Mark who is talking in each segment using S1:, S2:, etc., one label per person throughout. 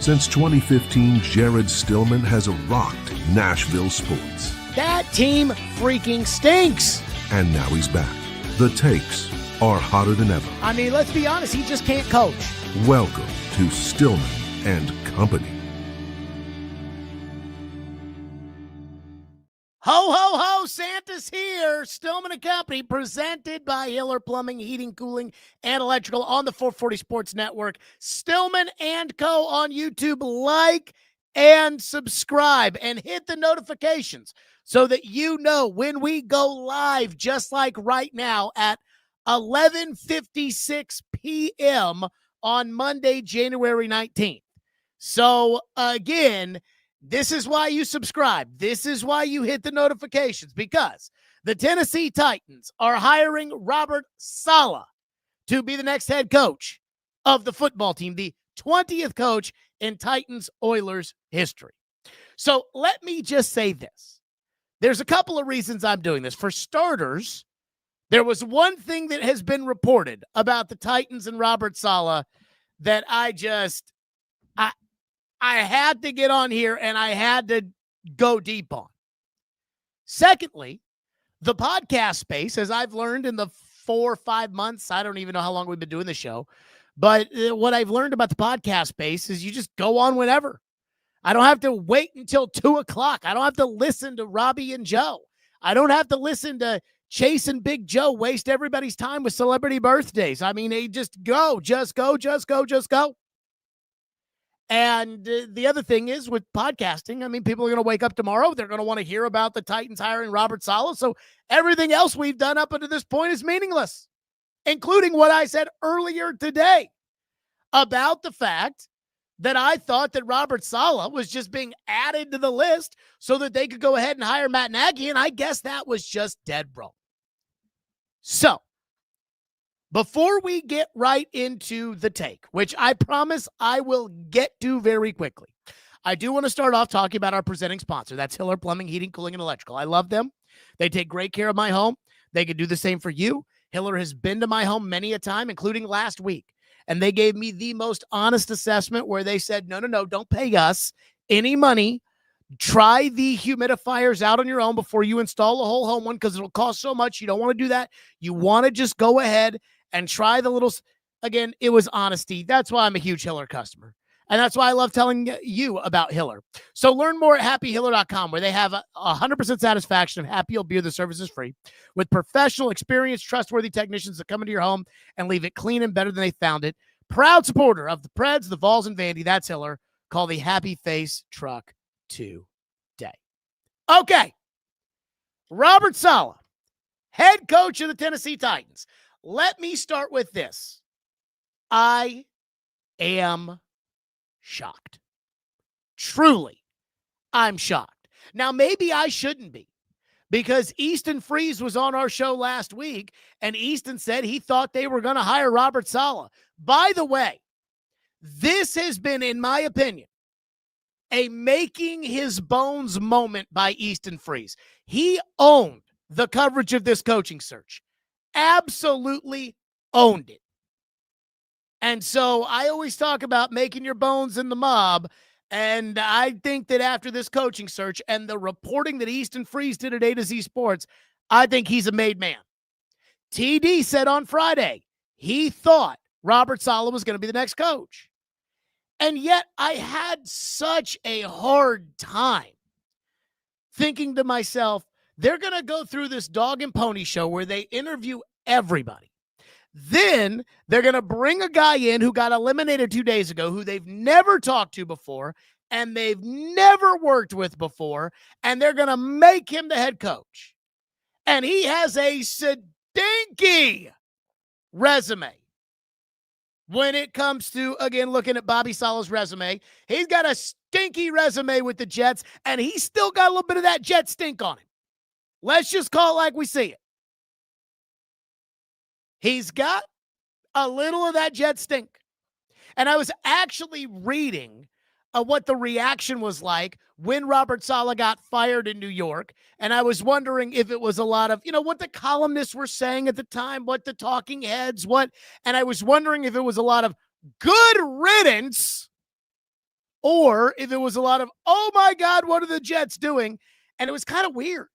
S1: Since 2015, Jared Stillman has rocked Nashville sports.
S2: That team freaking stinks.
S1: And now he's back. The takes are hotter than ever.
S2: I mean, let's be honest, he just can't coach.
S1: Welcome to Stillman and Company.
S2: Ho, ho, ho, Santa's here. Stillman and Company, presented by Hiller Plumbing, Heating, Cooling, and Electrical on the 440 Sports Network. Stillman and Co. on YouTube. Like and subscribe and hit the notifications so that you know when we go live, just like right now at 11:56 p.m. on Monday, January 19th. So, again, this is why you subscribe. This is why you hit the notifications, because the Tennessee Titans are hiring Robert Saleh to be the next head coach of the football team, the 20th coach in Titans Oilers history. So let me just say this. There's a couple of reasons I'm doing this. For starters, there was one thing that has been reported about the Titans and Robert Saleh that I had to get on here and I had to go deep on. Secondly, the podcast space, as I've learned in the 4 or 5 months, I don't even know how long we've been doing the show, but what I've learned about the podcast space is you just go on whenever. I don't have to wait until 2 o'clock. I don't have to listen to Robbie and Joe. I don't have to listen to Chase and Big Joe waste everybody's time with celebrity birthdays. I mean, they just go. And the other thing is with podcasting, I mean, people are going to wake up tomorrow. They're going to want to hear about the Titans hiring Robert Saleh. So everything else we've done up until this point is meaningless, including what I said earlier today about the fact that I thought that Robert Saleh was just being added to the list so that they could go ahead and hire Matt Nagy. And I guess that was just dead wrong. So, before we get right into the take, which I promise I will get to very quickly, I do want to start off talking about our presenting sponsor. That's Hiller Plumbing, Heating, Cooling, and Electrical. I love them. They take great care of my home. They could do the same for you. Hiller has been to my home many a time, including last week. And they gave me the most honest assessment where they said, no, don't pay us any money. Try the humidifiers out on your own before you install a whole home one because it'll cost so much. You don't want to do that. You want to just go ahead and try the little, again, it was honesty. That's why I'm a huge Hiller customer. And that's why I love telling you about Hiller. So learn more at happyhiller.com, where they have 100% satisfaction. If happy, you'll be the service is free. With professional, experienced, trustworthy technicians that come into your home and leave it clean and better than they found it. Proud supporter of the Preds, the Vols, and Vandy. That's Hiller. Call the Happy Face truck today. Okay. Robert Saleh, head coach of the Tennessee Titans. Let me start with this. I am shocked. Truly, I'm shocked. Now, maybe I shouldn't be, because Easton Freeze was on our show last week, and Easton said he thought they were going to hire Robert Saleh. By the way, this has been, in my opinion, a making his bones moment by Easton Freeze. He owned the coverage of this coaching search. Absolutely owned it. And so I always talk about making your bones in the mob. And I think that after this coaching search and the reporting that Easton Freeze did at A to Z Sports, I think he's a made man. TD said on Friday he thought Robert Saleh was going to be the next coach. And yet I had such a hard time thinking to myself, they're going to go through this dog and pony show where they interview everybody. Then they're going to bring a guy in who got eliminated 2 days ago, who they've never talked to before and they've never worked with before, and they're going to make him the head coach. And he has a stinky resume. When it comes to, again, looking at Bobby Saleh's resume, he's got a stinky resume with the Jets, and he's still got a little bit of that Jet stink on him. Let's just call it like we see it. He's got a little of that Jet stink. And I was actually reading what the reaction was like when Robert Saleh got fired in New York. And I was wondering if it was a lot of, what the columnists were saying at the time, what the talking heads, and I was wondering if it was a lot of good riddance or if it was a lot of, oh my God, what are the Jets doing? And it was kind of weird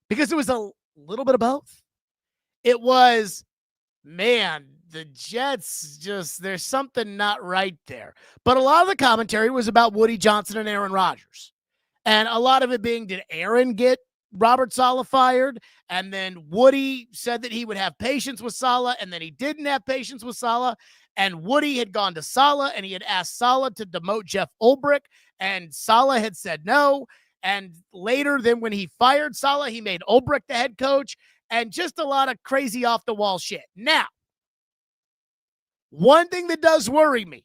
S2: because it was a little bit of both. It was, man, the Jets there's something not right there. But a lot of the commentary was about Woody Johnson and Aaron Rodgers. And a lot of it being, did Aaron get Robert Saleh fired? And then Woody said that he would have patience with Saleh, and then he didn't have patience with Saleh. And Woody had gone to Saleh, and he had asked Saleh to demote Jeff Ulbrich, and Saleh had said no. And later, then when he fired Saleh, he made Ulbrich the head coach, and just a lot of crazy off-the-wall shit. Now, one thing that does worry me,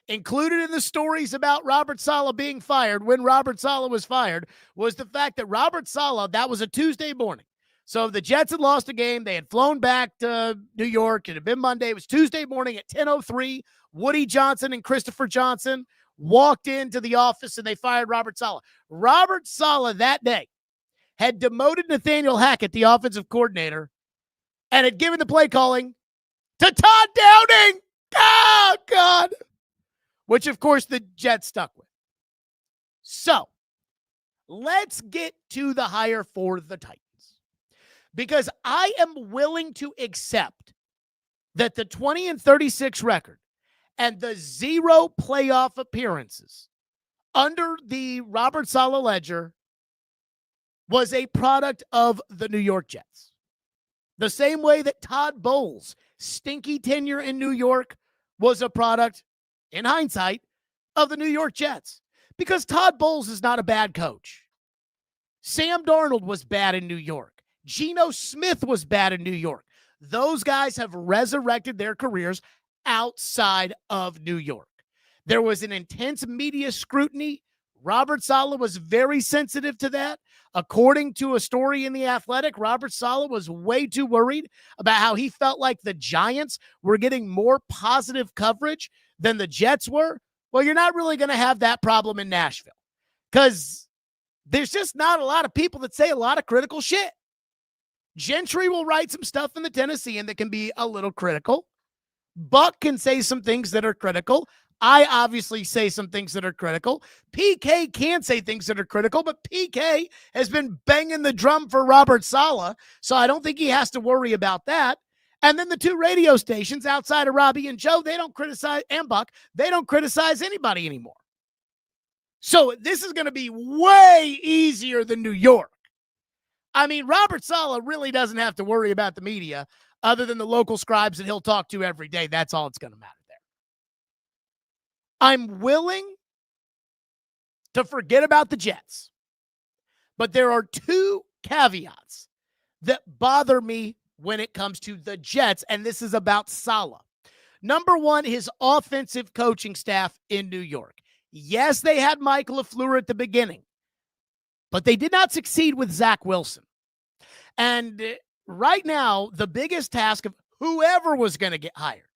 S2: included in the stories about Robert Saleh being fired, when Robert Saleh was fired, was the fact that Robert Saleh, that was a Tuesday morning. So the Jets had lost a game. They had flown back to New York. It had been Monday. It was Tuesday morning at 10:03. Woody Johnson and Christopher Johnson walked into the office, and they fired Robert Saleh. Robert Saleh that day had demoted Nathaniel Hackett, the offensive coordinator, and had given the play calling to Todd Downing. Oh, God. Which, of course, the Jets stuck with. So, let's get to the hire for the Titans. Because I am willing to accept that the 20-36 record and the 0 playoff appearances under the Robert Saleh ledger was a product of the New York Jets. The same way that Todd Bowles' stinky tenure in New York was a product, in hindsight, of the New York Jets. Because Todd Bowles is not a bad coach. Sam Darnold was bad in New York. Geno Smith was bad in New York. Those guys have resurrected their careers outside of New York. There was an intense media scrutiny. Robert Saleh was very sensitive to that. According to a story in The Athletic, Robert Saleh was way too worried about how he felt like the Giants were getting more positive coverage than the Jets were. Well, you're not really going to have that problem in Nashville because there's just not a lot of people that say a lot of critical shit. Gentry will write some stuff in the Tennessean that can be a little critical. Buck can say some things that are critical. I obviously say some things that are critical. PK can't say things that are critical, but PK has been banging the drum for Robert Saleh, so I don't think he has to worry about that. And then the two radio stations outside of Robbie and Joe, they don't criticize, and Buck, they don't criticize anybody anymore. So this is going to be way easier than New York. I mean, Robert Saleh really doesn't have to worry about the media other than the local scribes that he'll talk to every day. That's all it's going to matter there. I'm willing to forget about the Jets, but there are two caveats that bother me when it comes to the Jets, and this is about Saleh. Number one, his offensive coaching staff in New York. Yes, they had Mike LaFleur at the beginning, but they did not succeed with Zach Wilson. And right now, the biggest task of whoever was going to get hired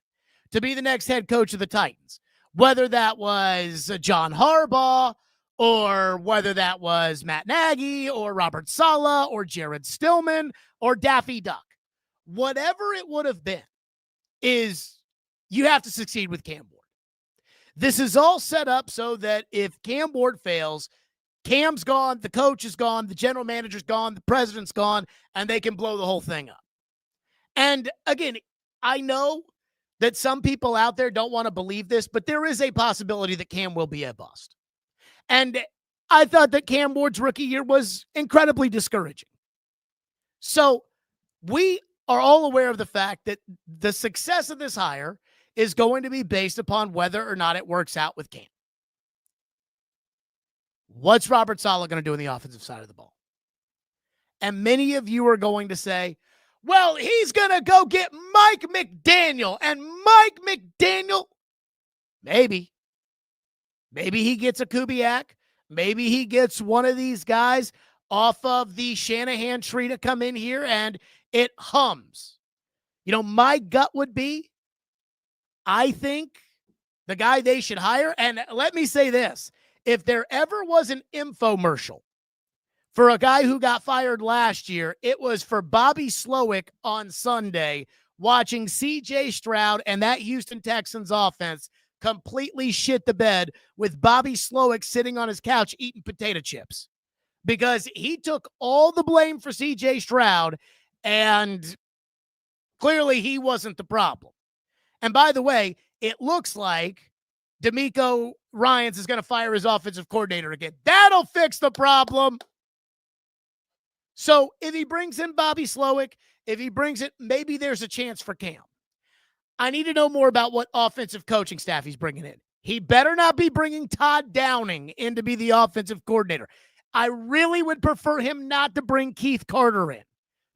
S2: to be the next head coach of the Titans, whether that was John Harbaugh or whether that was Matt Nagy or Robert Saleh or Jared Stillman or Daffy Duck, whatever it would have been, is you have to succeed with Cam Ward. This is all set up so that if Cam Ward fails, Cam's gone, the coach is gone, the general manager's gone, the president's gone, and they can blow the whole thing up. And again, I know that some people out there don't want to believe this, but there is a possibility that Cam will be a bust. And I thought that Cam Ward's rookie year was incredibly discouraging. So we are all aware of the fact that the success of this hire is going to be based upon whether or not it works out with Cam. What's Robert Saleh going to do on the offensive side of the ball? And many of you are going to say, well, he's going to go get Mike McDaniel. And Mike McDaniel, maybe he gets a Kubiak. Maybe he gets one of these guys off of the Shanahan tree to come in here and it hums. You know, my gut would be, I think the guy they should hire, and let me say this, if there ever was an infomercial for a guy who got fired last year, it was for Bobby Slowick on Sunday watching C.J. Stroud and that Houston Texans offense completely shit the bed with Bobby Slowick sitting on his couch eating potato chips because he took all the blame for CJ Stroud, and clearly he wasn't the problem. And by the way, it looks like DeMeco Ryans is going to fire his offensive coordinator again. That'll fix the problem. So if he brings in Bobby Slowick, if he brings it, maybe there's a chance for Cam. I need to know more about what offensive coaching staff he's bringing in. He better not be bringing Todd Downing in to be the offensive coordinator. I really would prefer him not to bring Keith Carter in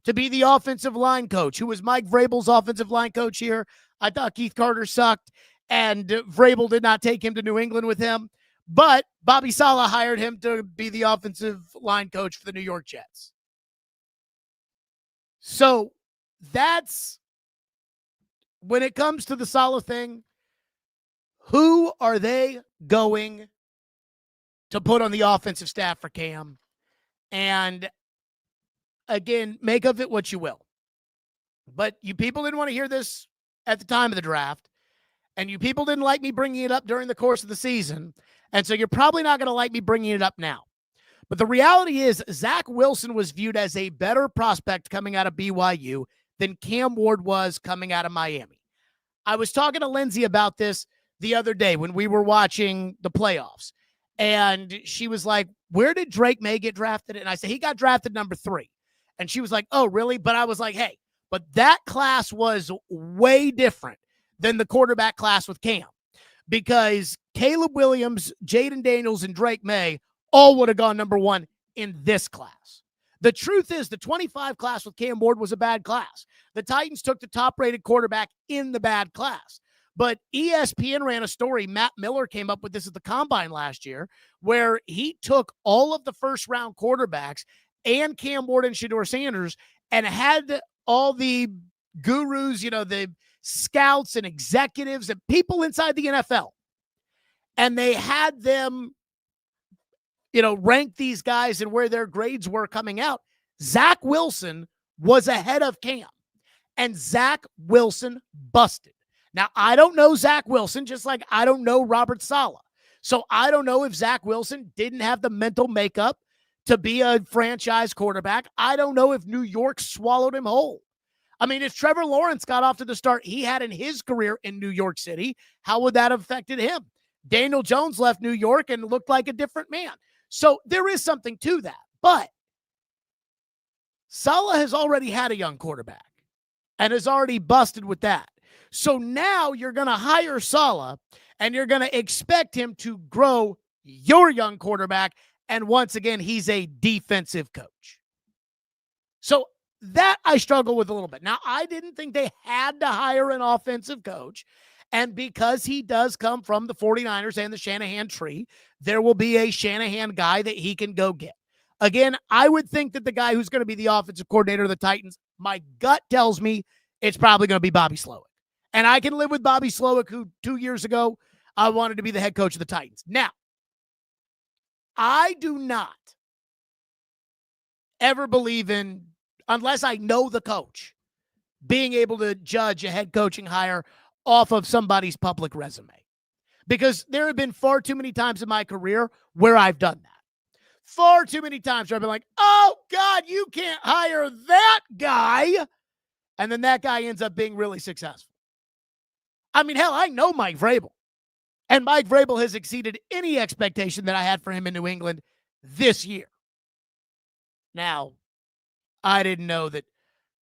S2: to be the offensive line coach, who was Mike Vrabel's offensive line coach here. I thought Keith Carter sucked, and Vrabel did not take him to New England with him. But Bobby Saleh hired him to be the offensive line coach for the New York Jets. So that's, when it comes to the Saleh thing, who are they going to put on the offensive staff for Cam? And again, make of it what you will. But you people didn't want to hear this at the time of the draft, and you people didn't like me bringing it up during the course of the season, and so you're probably not going to like me bringing it up now. But the reality is Zach Wilson was viewed as a better prospect coming out of BYU than Cam Ward was coming out of Miami. I was talking to Lindsay about this the other day when we were watching the playoffs, and she was like, where did Drake May get drafted? And I said, he got drafted number 3. And she was like, oh, really? But I was like, hey, but that class was way different than the quarterback class with Cam, because Caleb Williams, Jaden Daniels, and Drake May all would have gone number 1 in this class. The truth is the 25 class with Cam Ward was a bad class. The Titans took the top-rated quarterback in the bad class. But ESPN ran a story. Matt Miller came up with this at the Combine last year, where he took all of the first-round quarterbacks and Cam Ward and Shedeur Sanders and had all the gurus, the scouts and executives and people inside the NFL. And they had them, rank these guys and where their grades were coming out. Zach Wilson was ahead of Cam, and Zach Wilson busted. Now, I don't know Zach Wilson, just like I don't know Robert Saleh. So I don't know if Zach Wilson didn't have the mental makeup to be a franchise quarterback. I don't know if New York swallowed him whole. I mean, if Trevor Lawrence got off to the start he had in his career in New York City, how would that have affected him? Daniel Jones left New York and looked like a different man. So there is something to that. But Saleh has already had a young quarterback and has already busted with that. So now you're going to hire Saleh and you're going to expect him to grow your young quarterback. And once again, he's a defensive coach. So that I struggle with a little bit. Now, I didn't think they had to hire an offensive coach. And because he does come from the 49ers and the Shanahan tree, there will be a Shanahan guy that he can go get. Again, I would think that the guy who's going to be the offensive coordinator of the Titans, my gut tells me it's probably going to be Bobby Slowick. And I can live with Bobby Slowick, who 2 years ago, I wanted to be the head coach of the Titans. Now, I do not ever believe in, unless I know the coach, being able to judge a head coaching hire off of somebody's public resume. Because there have been far too many times in my career where I've done that. Far too many times where I've been like, oh, God, you can't hire that guy. And then that guy ends up being really successful. I mean, hell, I know Mike Vrabel. And Mike Vrabel has exceeded any expectation that I had for him in New England this year. Now, I didn't know that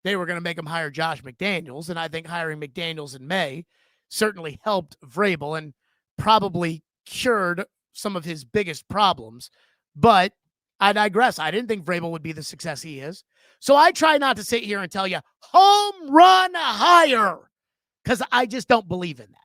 S2: they were going to make him hire Josh McDaniels, and I think hiring McDaniels in May certainly helped Vrabel and probably cured some of his biggest problems. But I digress. I didn't think Vrabel would be the success he is. So I try not to sit here and tell you, home run hire, because I just don't believe in that.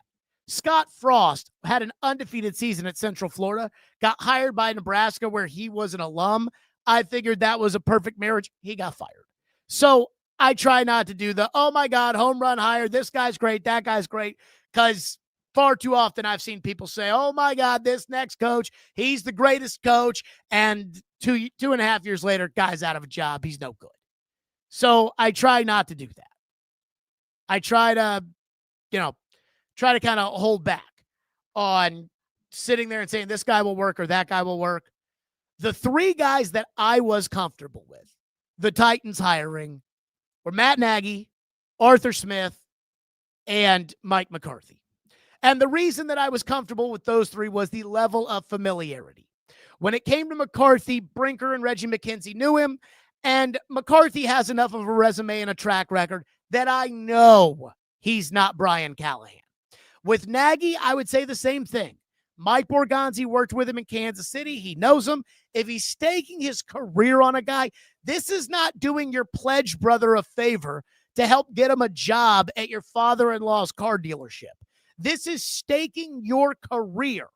S2: Scott Frost had an undefeated season at Central Florida, got hired by Nebraska where he was an alum. I figured that was a perfect marriage. He got fired. So I try not to do the, oh my God, home run hire. This guy's great. That guy's great. Because far too often I've seen people say, oh my God, this next coach, he's the greatest coach. And two and a half years later, guy's out of a job. He's no good. So I try not to do that. I try to kind of hold back. on sitting there and saying this guy will work or that guy will work. The three guys that I was comfortable with, the Titans hiring, were Matt Nagy, Arthur Smith, and Mike McCarthy. And the reason that I was comfortable with those three was the level of familiarity. When it came to McCarthy, Brinker and Reggie McKenzie knew him, and McCarthy has enough of a resume and a track record that I know he's not Brian Callahan. With Nagy, I would say the same thing. Mike Borgonzi worked with him in Kansas City. He knows him. If he's staking his career on a guy, this is not doing your pledge brother a favor to help get him a job at your father-in-law's car dealership. This is staking your career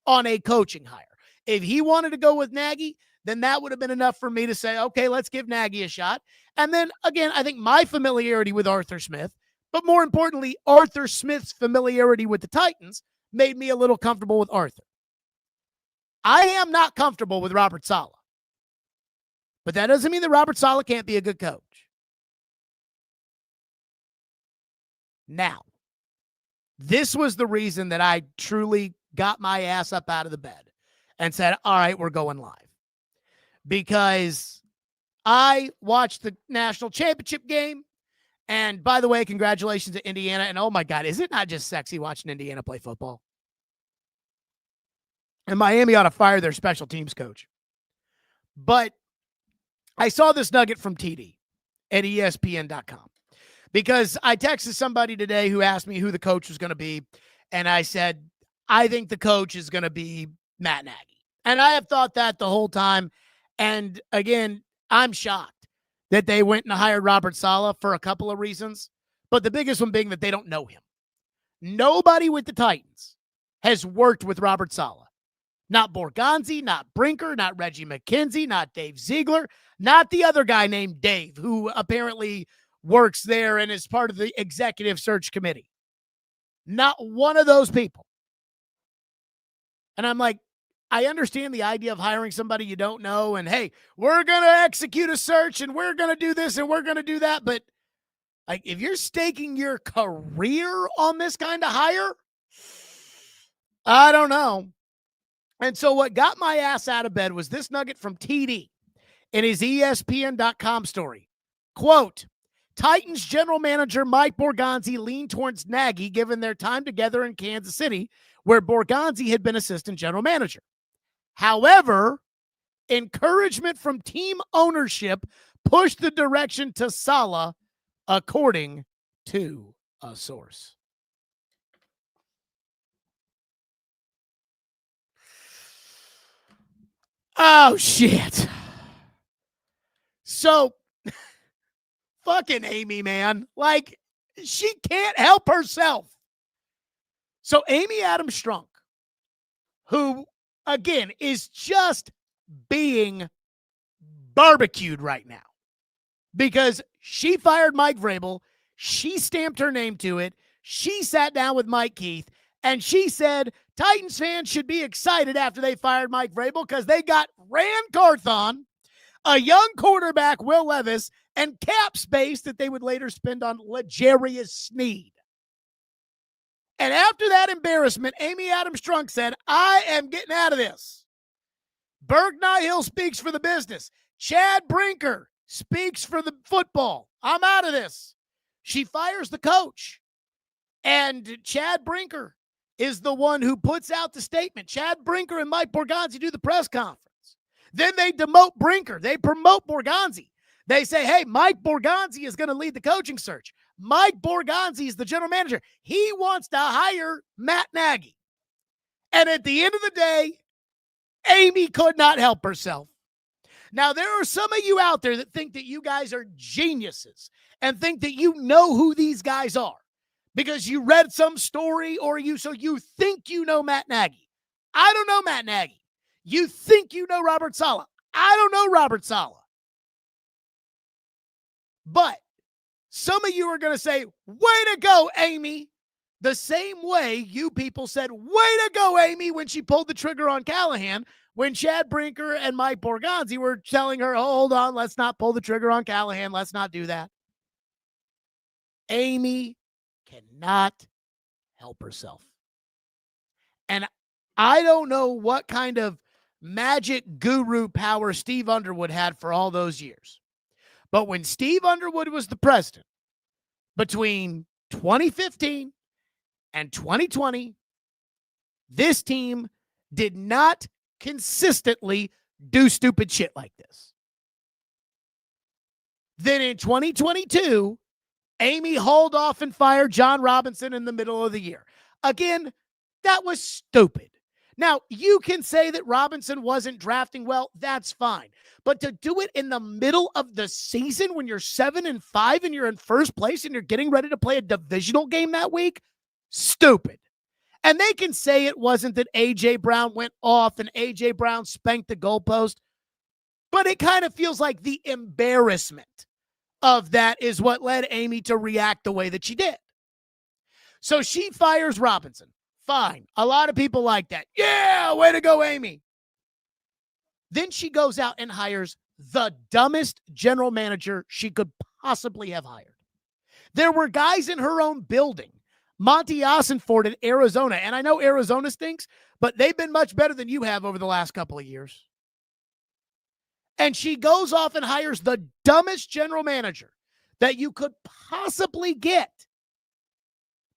S2: on a coaching hire. If he wanted to go with Nagy, then that would have been enough for me to say, okay, let's give Nagy a shot. And then, again, I think my familiarity with Arthur Smith, but more importantly, Arthur Smith's familiarity with the Titans made me a little comfortable with Arthur. I am not comfortable with Robert Saleh. But that doesn't mean that Robert Saleh can't be a good coach. Now, this was the reason that I truly got my ass up out of the bed and said, all right, we're going live. Because I watched the national championship game. And by the way, congratulations to Indiana. And oh my God, is it not just sexy watching Indiana play football? And Miami ought to fire their special teams coach. But I saw this nugget from TD at ESPN.com because I texted somebody today who asked me who the coach was going to be. And I said, I think the coach is going to be Matt Nagy. And I have thought that the whole time. And again, I'm shocked that they went and hired Robert Saleh for a couple of reasons. But the biggest one being that they don't know him. Nobody with the Titans has worked with Robert Saleh. Not Borgonzi, not Brinker, not Reggie McKenzie, not Dave Ziegler, not the other guy named Dave, who apparently works there and is part of the executive search committee. Not one of those people. And I'm like, I understand the idea of hiring somebody you don't know and, hey, we're going to execute a search and we're going to do this and we're going to do that. But like, if you're staking your career on this kind of hire, I don't know. And so what got my ass out of bed was this nugget from TD in his ESPN.com story. Quote, Titans general manager Mike Borgonzi leaned towards Nagy given their time together in Kansas City, where Borgonzi had been assistant general manager. However, encouragement from team ownership pushed the direction to Saleh, according to a source. Oh, shit. So, fucking Amy, man. Like, she can't help herself. So, Amy Adams Strunk, who, again, is just being barbecued right now because she fired Mike Vrabel. She stamped her name to it. She sat down with Mike Keith, and she said Titans fans should be excited after they fired Mike Vrabel because they got Rand Carthon, a young quarterback, Will Levis, and cap space that they would later spend on L'Jarius Sneed. And after that embarrassment, Amy Adams Strunk said, I am getting out of this. Berg Nihil speaks for the business. Chad Brinker speaks for the football. I'm out of this. She fires the coach. And Chad Brinker is the one who puts out the statement. Chad Brinker and Mike Borgonzi do the press conference. Then they demote Brinker. They promote Borgonzi. They say, hey, Mike Borgonzi is going to lead the coaching search. Mike Borgonzi is the general manager. He wants to hire Matt Nagy. And at the end of the day, Amy could not help herself. Now, there are some of you out there that think that you guys are geniuses and think that you know who these guys are because you read some story or you think you know Matt Nagy. I don't know Matt Nagy. You think you know Robert Saleh. I don't know Robert Saleh. But some of you are going to say, way to go, Amy. The same way you people said, way to go, Amy, when she pulled the trigger on Callahan, when Chad Brinker and Mike Borgonzi were telling her, hold on, let's not pull the trigger on Callahan. Let's not do that. Amy cannot help herself. And I don't know what kind of magic guru power Steve Underwood had for all those years. But when Steve Underwood was the president between 2015 and 2020, this team did not consistently do stupid shit like this. Then in 2022, Amy hauled off and fired John Robinson in the middle of the year. Again, that was stupid. Now, you can say that Robinson wasn't drafting well. That's fine. But to do it in the middle of the season when you're 7-5 and you're in first place and you're getting ready to play a divisional game that week, stupid. And they can say it wasn't that A.J. Brown went off and A.J. Brown spanked the goalpost, but it kind of feels like the embarrassment of that is what led Amy to react the way that she did. So she fires Robinson. Fine. A lot of people like that. Yeah, way to go, Amy. Then she goes out and hires the dumbest general manager she could possibly have hired. There were guys in her own building, Monty Ossenford in Arizona, and I know Arizona stinks, but they've been much better than you have over the last couple of years. And she goes off and hires the dumbest general manager that you could possibly get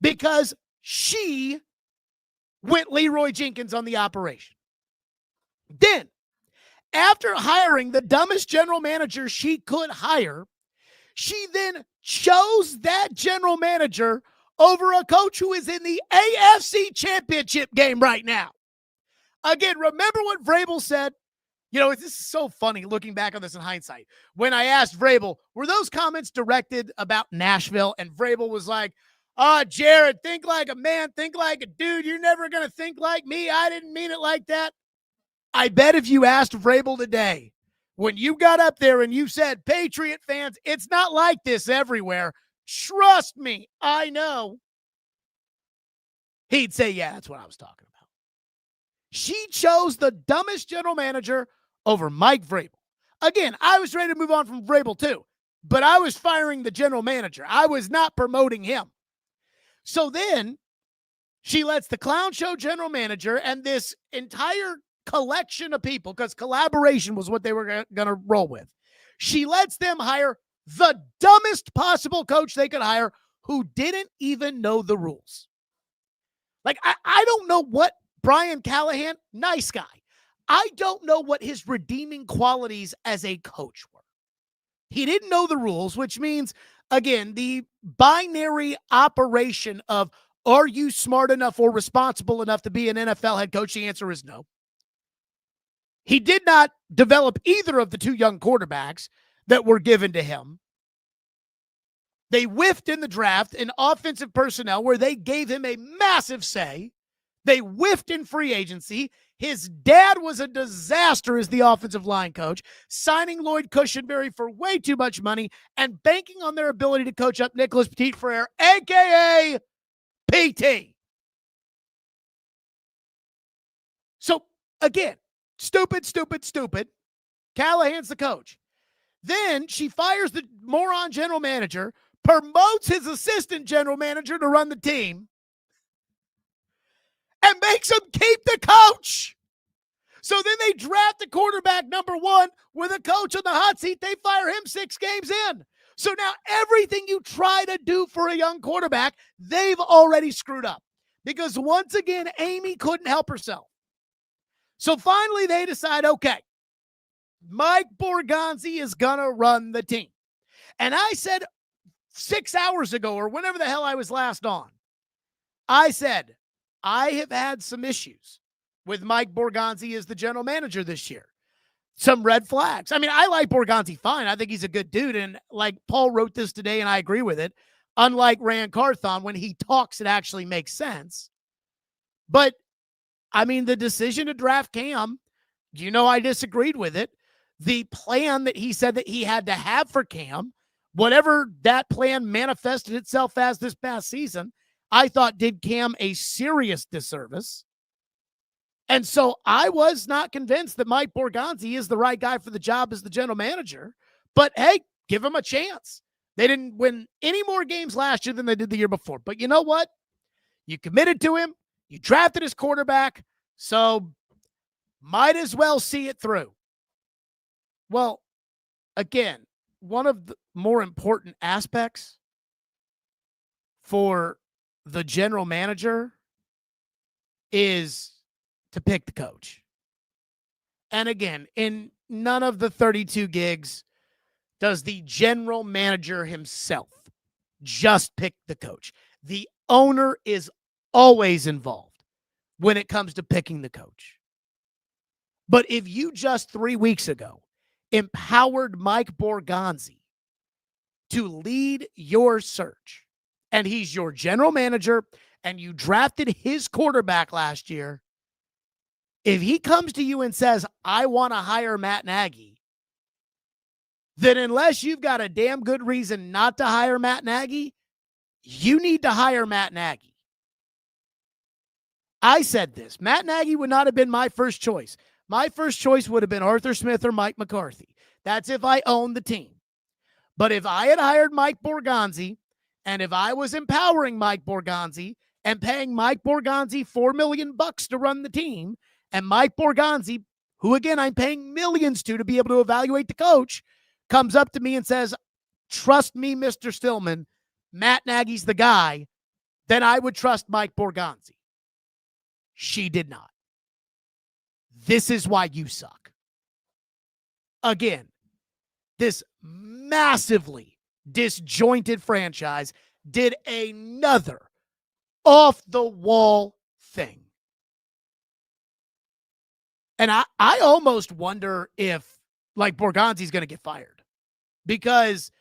S2: because she went Leroy Jenkins on the operation. Then, after hiring the dumbest general manager she could hire, she then chose that general manager over a coach who is in the AFC Championship game right now. Again, remember what Vrabel said? You know, this is so funny looking back on this in hindsight. When I asked Vrabel, were those comments directed about Nashville? And Vrabel was like, Jared, think like a man, think like a dude. You're never going to think like me. I didn't mean it like that. I bet if you asked Vrabel today, when you got up there and you said, Patriot fans, it's not like this everywhere. Trust me, I know. He'd say, yeah, that's what I was talking about. She chose the dumbest general manager over Mike Vrabel. Again, I was ready to move on from Vrabel too, but I was firing the general manager. I was not promoting him. So then she lets the clown show general manager and this entire collection of people, because collaboration was what they were going to roll with. She lets them hire the dumbest possible coach they could hire who didn't even know the rules. Like, I don't know what Brian Callahan, nice guy. I don't know what his redeeming qualities as a coach were. He didn't know the rules, which means, again, the binary operation of are you smart enough or responsible enough to be an NFL head coach? The answer is no. He did not develop either of the two young quarterbacks that were given to him. They whiffed in the draft in offensive personnel where they gave him a massive say. They whiffed in free agency. His dad was a disaster as the offensive line coach, signing Lloyd Cushenberry for way too much money and banking on their ability to coach up Nicholas Petit-Frere, a.k.a. PT. So, again, stupid. Callahan's the coach. Then she fires the moron general manager, promotes his assistant general manager to run the team, and makes him keep the coach. So then they draft the quarterback number one with a coach on the hot seat. They fire him 6 games in. So now everything you try to do for a young quarterback, they've already screwed up. Because once again, Amy couldn't help herself. So finally they decide, okay, Mike Borgonzi is going to run the team. And I said 6 hours ago, or whenever the hell I was last on, I said, I have had some issues with Mike Borgonzi as the general manager this year. Some red flags. I mean, I like Borgonzi fine. I think he's a good dude. And like Paul wrote this today, and I agree with it. Unlike Rand Carthon, when he talks, it actually makes sense. But, I mean, the decision to draft Cam, I disagreed with it. The plan that he said that he had to have for Cam, whatever that plan manifested itself as this past season, I thought did Cam a serious disservice. And so I was not convinced that Mike Borgonzi is the right guy for the job as the general manager. But, hey, give him a chance. They didn't win any more games last year than they did the year before. But you know what? You committed to him. You drafted his quarterback, so might as well see it through. Well, again, one of the more important aspects for the general manager is to pick the coach. And again, in none of the 32 gigs does the general manager himself just pick the coach. The owner is always involved when it comes to picking the coach. But if you just 3 weeks ago empowered Mike Borgonzi to lead your search, and he's your general manager, and you drafted his quarterback last year, if he comes to you and says, I want to hire Matt Nagy, then unless you've got a damn good reason not to hire Matt Nagy, you need to hire Matt Nagy. I said this. Matt Nagy would not have been my first choice. My first choice would have been Arthur Smith or Mike McCarthy. That's if I owned the team. But if I had hired Mike Borgonzi, and if I was empowering Mike Borgonzi and paying Mike Borgonzi $4 million to run the team, and Mike Borgonzi, who again I'm paying millions to be able to evaluate the coach, comes up to me and says, trust me, Mr. Stillman, Matt Nagy's the guy, then I would trust Mike Borgonzi. She did not. This is why you suck. Again, this massively disjointed franchise did another off-the-wall thing. And I almost wonder if, like, Borgonzi's going to get fired. Because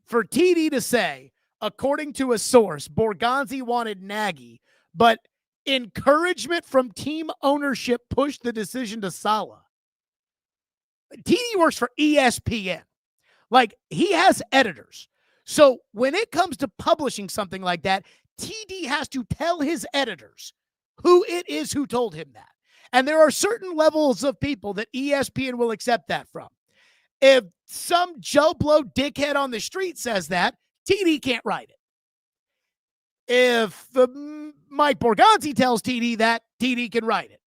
S2: for TD to say, according to a source, Borgonzi wanted Nagy, but encouragement from team ownership pushed the decision to Saleh. TD works for ESPN. Like, he has editors. So when it comes to publishing something like that, TD has to tell his editors who it is who told him that. And there are certain levels of people that ESPN will accept that from. If some Joe Blow dickhead on the street says that, TD can't write it. If Mike Borgonzi tells TD that, TD can write it.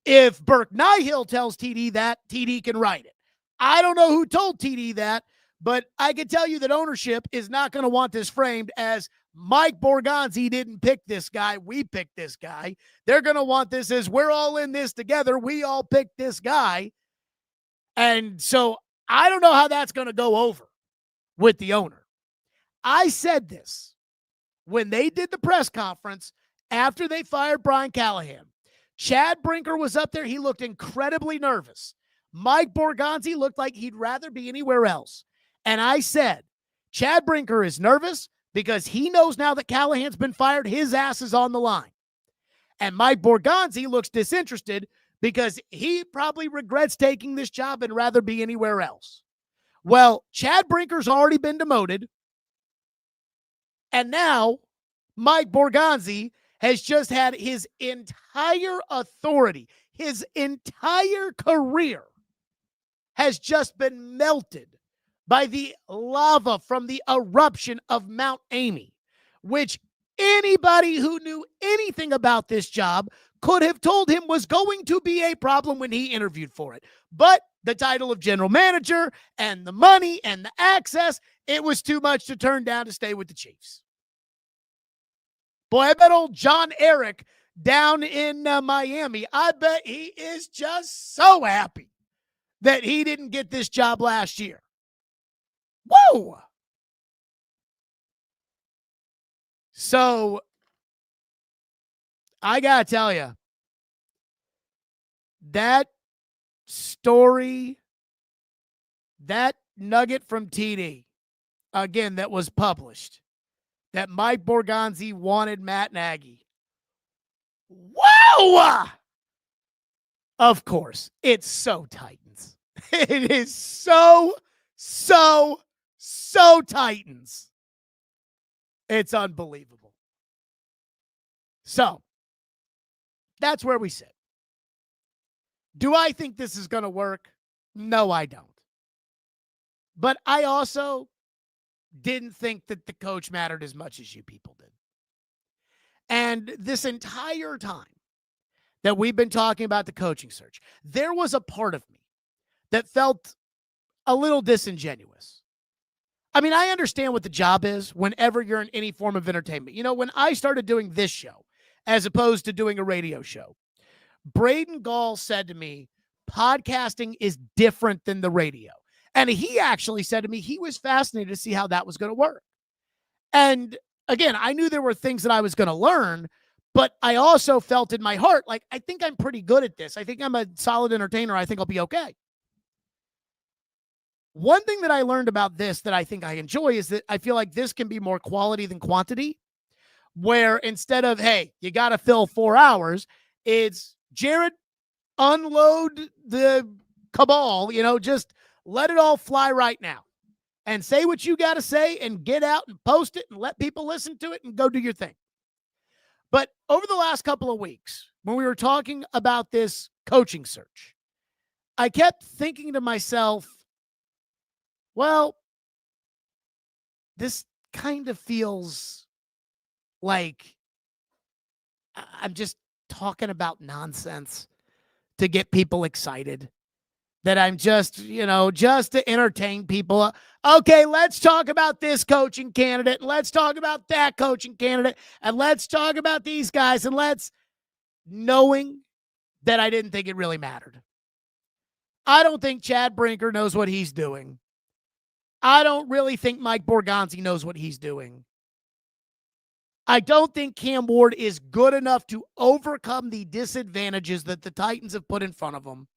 S2: If Burke Nihill tells TD that, TD can write it. I don't know who told TD that, but I can tell you that ownership is not going to want this framed as Mike Borgonzi didn't pick this guy. We picked this guy. They're going to want this as we're all in this together. We all picked this guy. And so I don't know how that's going to go over with the owner. I said this when they did the press conference after they fired Brian Callahan. Chad Brinker was up there. He looked incredibly nervous. Mike Borgonzi looked like he'd rather be anywhere else. And I said, Chad Brinker is nervous because he knows now that Callahan's been fired, his ass is on the line. And Mike Borgonzi looks disinterested because he probably regrets taking this job and rather be anywhere else. Well, Chad Brinker's already been demoted. And now Mike Borgonzi has just had his entire authority, his entire career has just been melted by the lava from the eruption of Mount Amy, which anybody who knew anything about this job could have told him was going to be a problem when he interviewed for it. But the title of general manager and the money and the access, it was too much to turn down to stay with the Chiefs. Boy, I bet old John Eric down in Miami, I bet he is just so happy that he didn't get this job last year. Whoa! So, I got to tell you, that story, that nugget from TD, again, that was published, that Mike Borgonzi wanted Matt Nagy. Whoa! Of course, it's so Titans. It is so Titans. It's unbelievable. So, that's where we sit. Do I think this is going to work? No, I don't. But I also didn't think that the coach mattered as much as you people did. And this entire time that we've been talking about the coaching search, there was a part of me that felt a little disingenuous. I mean, I understand what the job is whenever you're in any form of entertainment. You know, when I started doing this show, as opposed to doing a radio show, Braden Gall said to me, podcasting is different than the radio. And he actually said to me he was fascinated to see how that was going to work. And again, I knew there were things that I was going to learn, but I also felt in my heart, like, I think I'm pretty good at this. I think I'm a solid entertainer. I think I'll be okay. One thing that I learned about this that I think I enjoy is that I feel like this can be more quality than quantity, where instead of, hey, you got to fill 4 hours, it's Jared, unload the cabal, just let it all fly right now and say what you got to say and get out and post it and let people listen to it and go do your thing. But over the last couple of weeks, when we were talking about this coaching search, I kept thinking to myself, well, this kind of feels like I'm just talking about nonsense to get people excited, that I'm just to entertain people. Okay, let's talk about this coaching candidate, and let's talk about that coaching candidate, and let's talk about these guys, and knowing that I didn't think it really mattered. I don't think Chad Brinker knows what he's doing. I don't really think Mike Borgonzi knows what he's doing. I don't think Cam Ward is good enough to overcome the disadvantages that the Titans have put in front of him.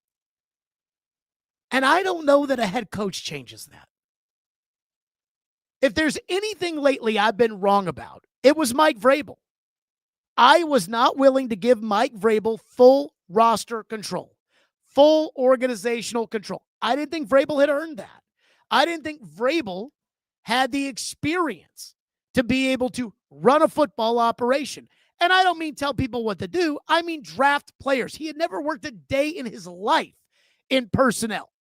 S2: And I don't know that a head coach changes that. If there's anything lately I've been wrong about, it was Mike Vrabel. I was not willing to give Mike Vrabel full roster control, full organizational control. I didn't think Vrabel had earned that. I didn't think Vrabel had the experience to be able to run a football operation. And I don't mean tell people what to do. I mean draft players. He had never worked a day in his life in personnel.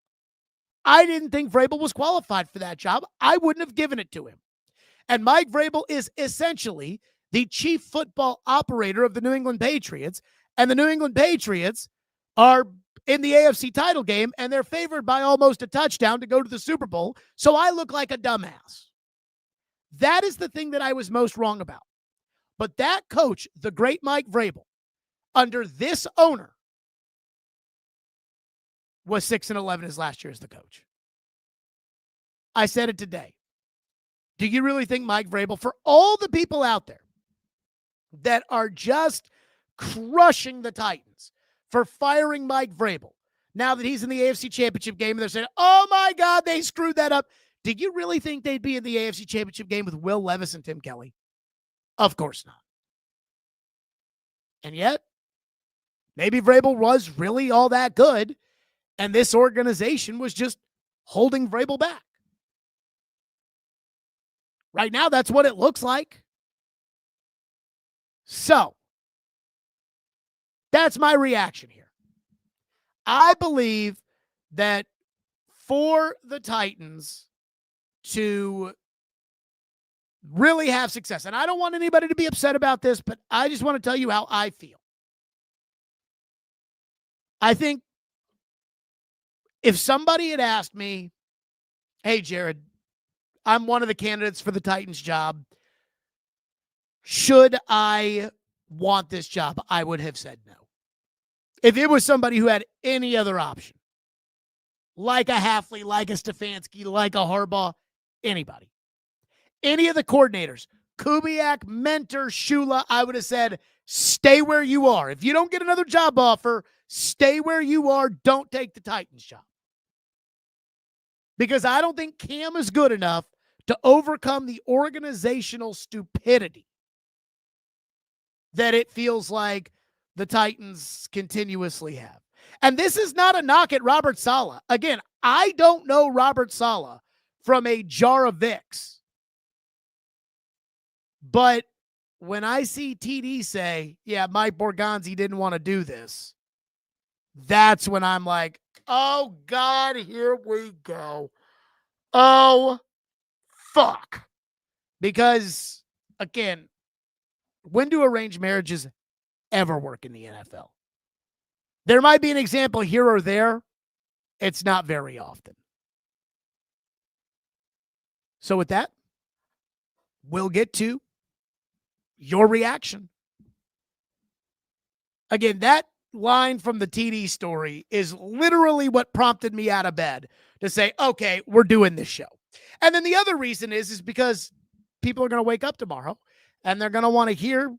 S2: I didn't think Vrabel was qualified for that job. I wouldn't have given it to him. And Mike Vrabel is essentially the chief football operator of the New England Patriots. And the New England Patriots are in the AFC title game, and they're favored by almost a touchdown to go to the Super Bowl. So I look like a dumbass. That is the thing that I was most wrong about. But that coach, the great Mike Vrabel, under this owner, was 6-11 his last year as the coach. I said it today. Do you really think Mike Vrabel, for all the people out there that are just crushing the Titans for firing Mike Vrabel, now that he's in the AFC Championship game and they're saying, oh my God, they screwed that up. Did you really think they'd be in the AFC Championship game with Will Levis and Tim Kelly? Of course not. And yet, maybe Vrabel was really all that good, and this organization was just holding Vrabel back. Right now, that's what it looks like. So, that's my reaction here. I believe that for the Titans to really have success, and I don't want anybody to be upset about this, but I just want to tell you how I feel. I think if somebody had asked me, hey, Jared, I'm one of the candidates for the Titans job. Should I want this job? I would have said no. If it was somebody who had any other option, like a Hafley, like a Stefanski, like a Harbaugh, anybody, any of the coordinators, Kubiak, Mentor, Shula, I would have said, stay where you are. If you don't get another job offer, stay where you are. Don't take the Titans job. Because I don't think Cam is good enough to overcome the organizational stupidity that it feels like the Titans continuously have. And this is not a knock at Robert Saleh. Again, I don't know Robert Saleh from a jar of Vicks. But when I see TD say, yeah, Mike Borgonzi didn't want to do this, that's when I'm like, oh, God, here we go. Oh, fuck. Because, again, When do arranged marriages ever work in the NFL? There might be an example here or there. It's not very often. So with that, we'll get to your reaction. Again, that line from the TD story is literally what prompted me out of bed to say, okay, we're doing this show. And then the other reason is because people are going to wake up tomorrow and they're going to want to hear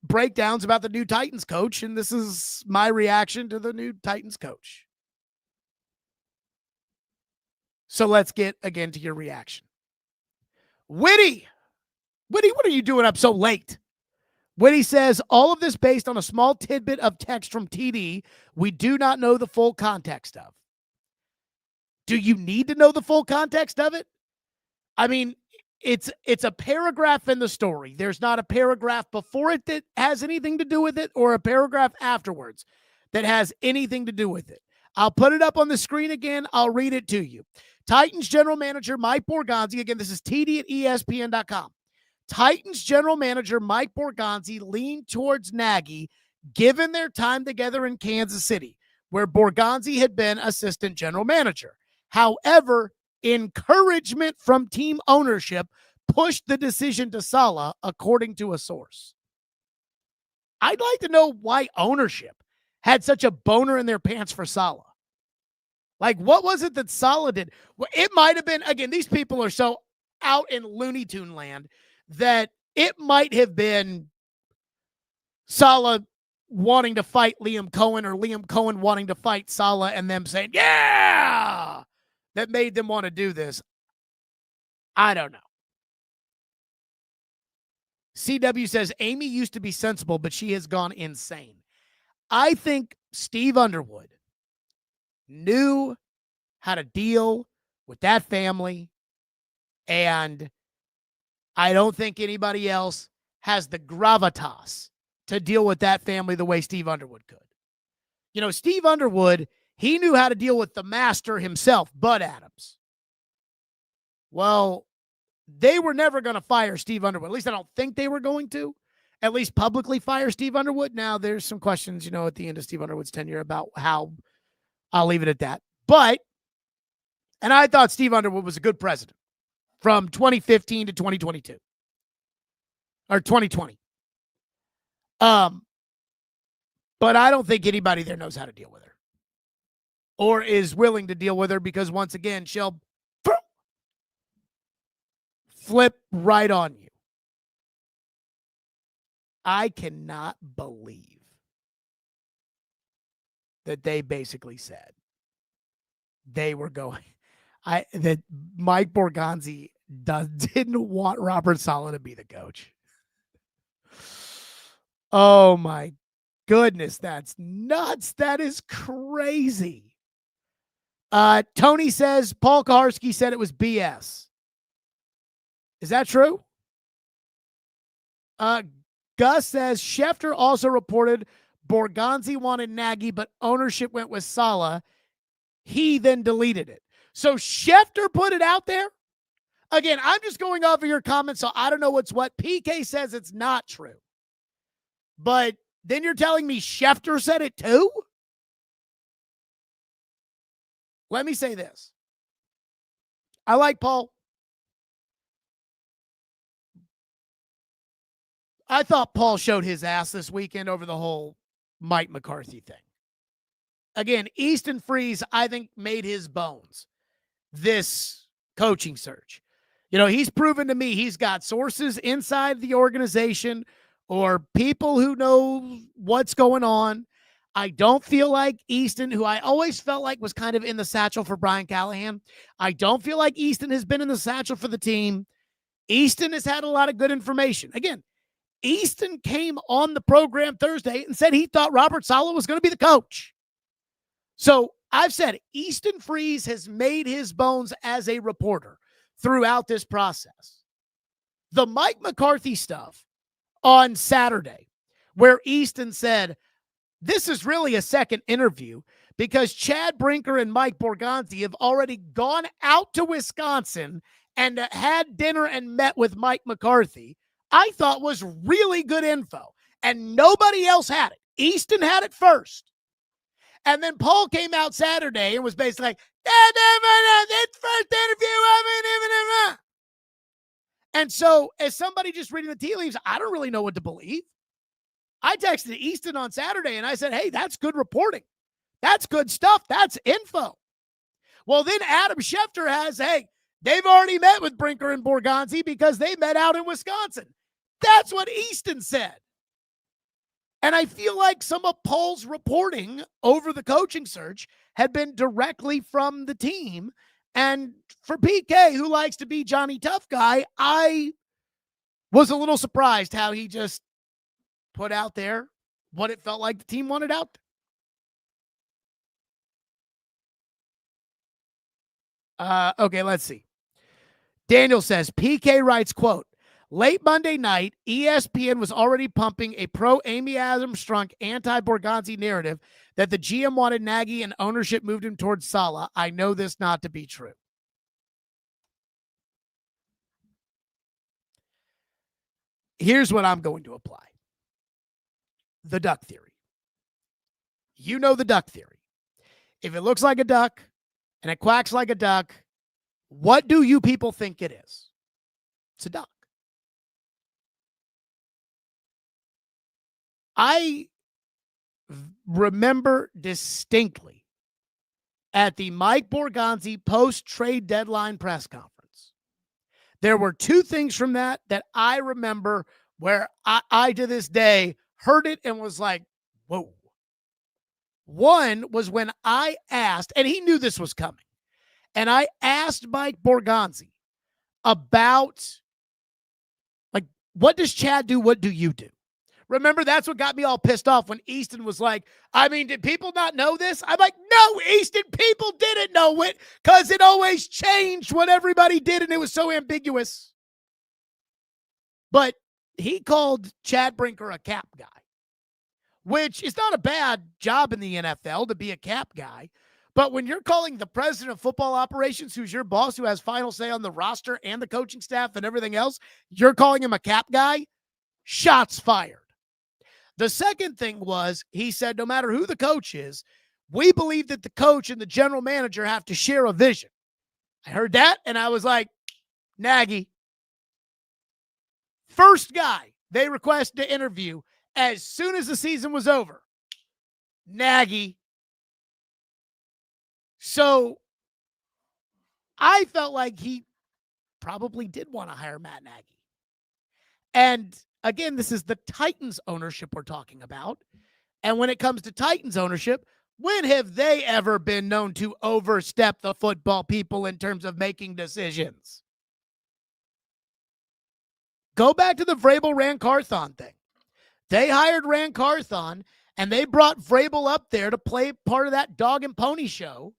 S2: breakdowns about the new Titans coach. And this is my reaction to the new Titans coach. So let's get again to your reaction. Witty, what are you doing up so late? Witty says, all of this based on a small tidbit of text from TD we do not know the full context of. Do you need to know the full context of it? I mean, it's a paragraph in the story. There's not a paragraph before it that has anything to do with it or a paragraph afterwards that has anything to do with it. I'll put it up on the screen again. I'll read it to you. Titans general manager Mike Borgonzi, again, this is TD at ESPN.com. Titans general manager Mike Borgonzi leaned towards Nagy given their time together in Kansas City, where Borgonzi had been assistant general manager. However, encouragement from team ownership pushed the decision to Saleh, according to a source. I'd like to know why ownership had such a boner in their pants for Saleh. Like, what was it that Saleh did? Well, it might have been, again, these people are so out in Looney Tune land that it might have been Saleh wanting to fight Liam Cohen or Liam Cohen wanting to fight Saleh and them saying, yeah, that made them want to do this. I don't know. CW says, Amy used to be sensible, but she has gone insane. I think Steve Underwood knew how to deal with that family, and I don't think anybody else has the gravitas to deal with that family the way Steve Underwood could. You know, Steve Underwood, he knew how to deal with the master himself, Bud Adams. Well, they were never going to fire Steve Underwood. At least I don't think they were going to. At least publicly fire Steve Underwood. Now, there's some questions, you know, at the end of Steve Underwood's tenure about how. I'll leave it at that. But, and I thought Steve Underwood was a good president from 2015 to 2022. Or 2020. But I don't think anybody there knows how to deal with her. Or is willing to deal with her because, once again, she'll flip right on you. I cannot believe that they basically said they were going, that Mike Borgonzi didn't want Robert Saleh to be the coach. Oh my goodness, that's nuts. That is crazy. Tony says Paul Kaharski said it was BS. Is that true? Gus says Schefter also reported Borgonzi wanted Nagy, but ownership went with Saleh. He then deleted it. So Schefter put it out there? Again, I'm just going off of your comments, so I don't know what's what. PK says it's not true. But then you're telling me Schefter said it too? Let me say this. I like Paul. I thought Paul showed his ass this weekend over the whole Mike McCarthy thing. Again, Easton Freeze, I think, made his bones this coaching search. You know, he's proven to me he's got sources inside the organization or people who know what's going on. I don't feel like Easton, who I always felt like was kind of in the satchel for Brian Callahan, I don't feel like Easton has been in the satchel for the team. Easton has had a lot of good information. Again, Easton came on the program Thursday and said he thought Robert Saleh was going to be the coach. So I've said Easton Freeze has made his bones as a reporter throughout this process. The Mike McCarthy stuff on Saturday, where Easton said, this is really a second interview because Chad Brinker and Mike Borgonzi have already gone out to Wisconsin and had dinner and met with Mike McCarthy. I thought was really good info, and nobody else had it. Easton had it first. And then Paul came out Saturday and was basically like, it's first interview. And so, as somebody just reading the tea leaves, I don't really know what to believe. I texted Easton on Saturday and I said, hey, that's good reporting. That's good stuff. That's info. Well, then Adam Schefter has, hey, they've already met with Brinker and Borgonzi because they met out in Wisconsin. That's what Easton said. And I feel like some of Paul's reporting over the coaching search had been directly from the team. And for PK, who likes to be Johnny Tough Guy, I was a little surprised how he just put out there what it felt like the team wanted out there. Okay, let's see. Daniel says, PK writes, quote, late Monday night, ESPN was already pumping a pro-Amy Adams-Strunk anti-Borgonzi narrative that the GM wanted Nagy and ownership moved him towards Saleh. I know this not to be true. Here's what I'm going to apply. The duck theory. You know the duck theory. If it looks like a duck and it quacks like a duck, what do you people think it is? It's a duck. I remember distinctly at the Mike Borgonzi post-trade deadline press conference, there were two things from that I remember where I to this day heard it and was like, whoa. One was when I asked, and he knew this was coming, and I asked Mike Borgonzi about, like, what does Chad do? What do you do? Remember, that's what got me all pissed off when Easton was like, I mean, did people not know this? I'm like, no, Easton, people didn't know it because it always changed what everybody did, and it was so ambiguous. But he called Chad Brinker a cap guy, which is not a bad job in the NFL to be a cap guy. But when you're calling the president of football operations, who's your boss, who has final say on the roster and the coaching staff and everything else, you're calling him a cap guy, shots fired. The second thing was, he said, no matter who the coach is, we believe that the coach and the general manager have to share a vision. I heard that, and I was like, Nagy. First guy they requested to interview as soon as the season was over, Nagy. So I felt like he probably did want to hire Matt Nagy. And again, this is the Titans ownership we're talking about. And when it comes to Titans ownership, when have they ever been known to overstep the football people in terms of making decisions? Go back to the Vrabel-Ran Carthon thing. They hired Ran Carthon, and they brought Vrabel up there to play part of that dog and pony show.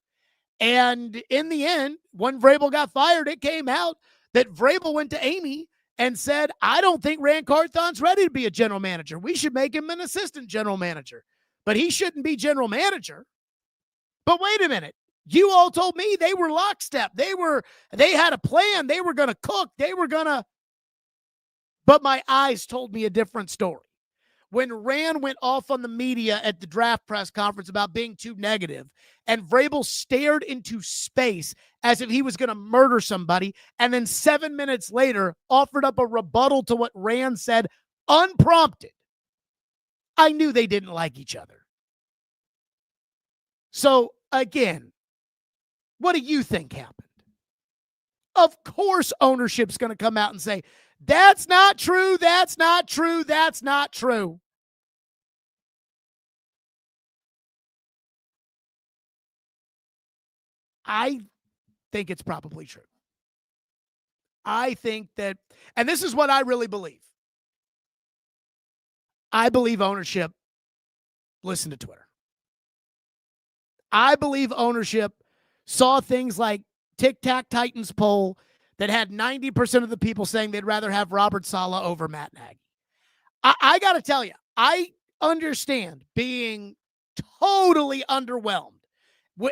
S2: And in the end, when Vrabel got fired, it came out that Vrabel went to Amy and said, I don't think Ran Carthon's ready to be a general manager. We should make him an assistant general manager. But he shouldn't be general manager. But wait a minute. You all told me they were lockstep. They had a plan. They were going to cook. But my eyes told me a different story. When Ran went off on the media at the draft press conference about being too negative, and Vrabel stared into space as if he was going to murder somebody, and then 7 minutes later offered up a rebuttal to what Ran said unprompted, I knew they didn't like each other. So, again, what do you think happened? Of course ownership's going to come out and say, that's not true, that's not true, that's not true. I think it's probably true. I think that, and this is what I really believe. I believe ownership listened to Twitter. I believe ownership saw things like Tic Tac Titans poll that had 90% of the people saying they'd rather have Robert Saleh over Matt Nagy. I got to tell you, I understand being totally underwhelmed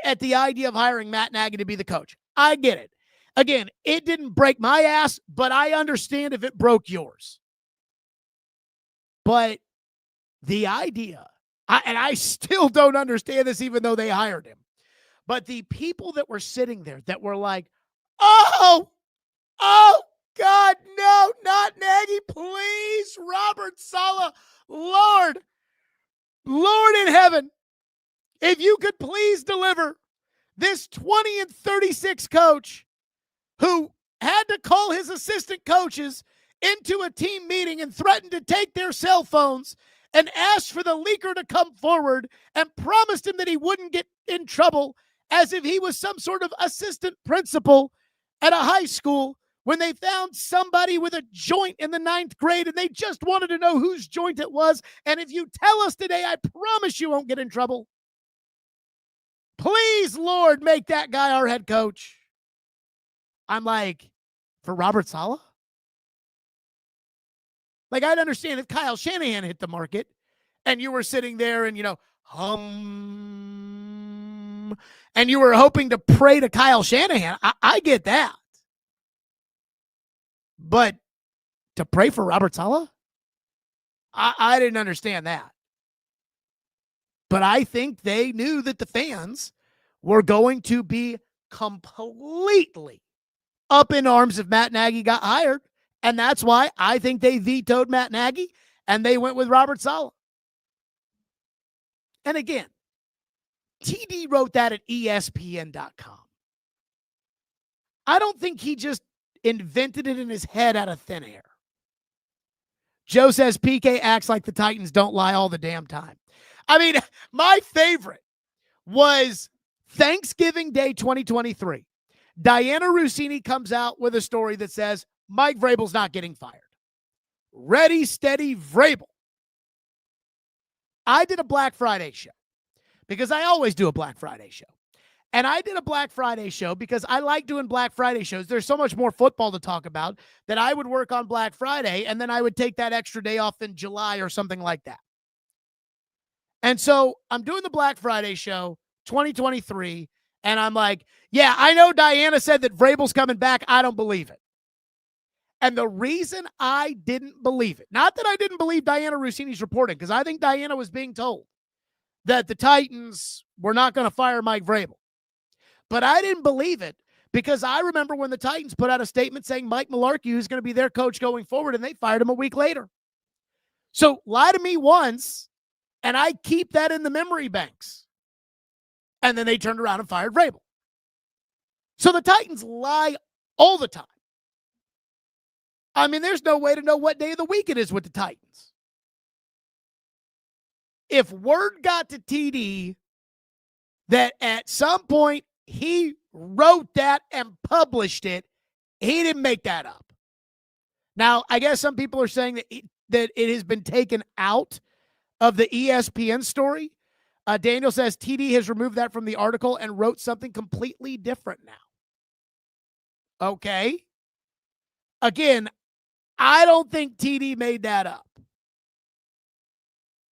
S2: at the idea of hiring Matt Nagy to be the coach. I get it. Again, it didn't break my ass, but I understand if it broke yours. But the idea, and I still don't understand this even though they hired him, but the people that were sitting there that were like, oh, God, no, not Nagy, please, Robert Saleh, Lord in heaven, if you could please deliver this 20-36 coach who had to call his assistant coaches into a team meeting and threatened to take their cell phones and asked for the leaker to come forward and promised him that he wouldn't get in trouble as if he was some sort of assistant principal at a high school when they found somebody with a joint in the 9th grade and they just wanted to know whose joint it was. And if you tell us today, I promise you won't get in trouble. Please, Lord, make that guy our head coach. I'm like, for Robert Saleh? Like, I'd understand if Kyle Shanahan hit the market and you were sitting there and, and you were hoping to pray to Kyle Shanahan. I get that. But to pray for Robert Saleh? I didn't understand that. But I think they knew that the fans were going to be completely up in arms if Matt Nagy got hired. And that's why I think they vetoed Matt Nagy and they went with Robert Saleh. And again, TD wrote that at ESPN.com. I don't think he just invented it in his head out of thin air. Joe says PK acts like the Titans don't lie all the damn time. I mean, my favorite was Thanksgiving Day 2023. Diana Rossini comes out with a story that says Mike Vrabel's not getting fired. Ready, steady, Vrabel. I did a Black Friday show because I always do a Black Friday show. And I did a Black Friday show because I like doing Black Friday shows. There's so much more football to talk about that I would work on Black Friday and then I would take that extra day off in July or something like that. And so I'm doing the Black Friday show 2023 and I'm like, yeah, I know Diana said that Vrabel's coming back. I don't believe it. And the reason I didn't believe it, not that I didn't believe Diana Rossini's reporting, because I think Diana was being told that the Titans were not going to fire Mike Vrabel. But I didn't believe it because I remember when the Titans put out a statement saying Mike Mularkey is going to be their coach going forward, and they fired him a week later. So lie to me once, and I keep that in the memory banks. And then they turned around and fired Vrabel. So the Titans lie all the time. I mean, there's no way to know what day of the week it is with the Titans. If word got to TD that at some point he wrote that and published it, he didn't make that up. Now, I guess some people are saying that it has been taken out of the ESPN story. Daniel says TD has removed that from the article and wrote something completely different now. Okay. Again, I don't think TD made that up.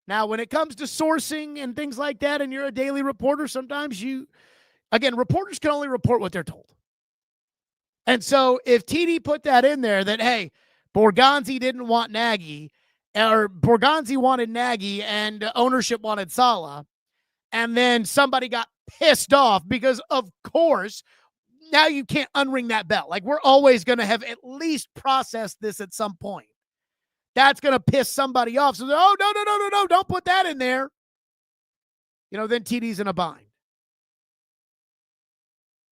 S2: Now, when it comes to sourcing and things like that, and you're a daily reporter, sometimes reporters can only report what they're told. And so if TD put that in there that, hey, Borgonzi didn't want Nagy, or Borgonzi wanted Nagy and ownership wanted Saleh, and then somebody got pissed off because, of course, now you can't unring that bell. Like, we're always going to have at least processed this at some point. That's going to piss somebody off. So, no, don't put that in there. Then TD's in a bind.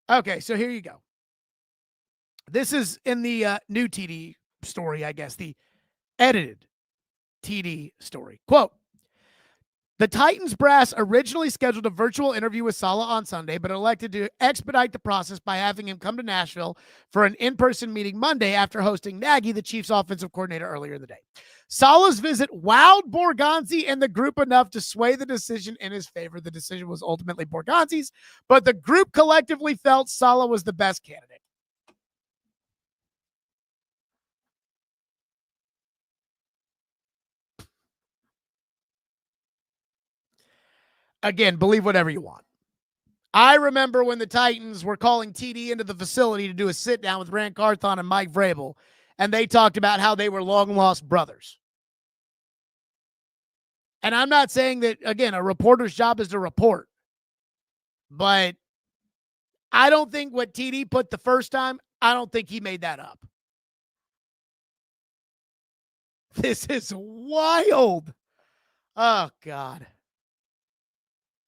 S2: Okay, so here you go. This is in the new TD story, I guess, the edited TD story. Quote, the Titans brass originally scheduled a virtual interview with Saleh on Sunday, but elected to expedite the process by having him come to Nashville for an in-person meeting Monday after hosting Nagy, the Chiefs' offensive coordinator, earlier in the day. Saleh's visit wowed Borgonzi and the group enough to sway the decision in his favor. The decision was ultimately Borgonzi's, but the group collectively felt Saleh was the best candidate. Again, believe whatever you want. I remember when the Titans were calling TD into the facility to do a sit-down with Rand Carthon and Mike Vrabel, and they talked about how they were long-lost brothers. And I'm not saying that, again, a reporter's job is to report. But I don't think what TD put the first time, I don't think he made that up. This is wild. Oh, God.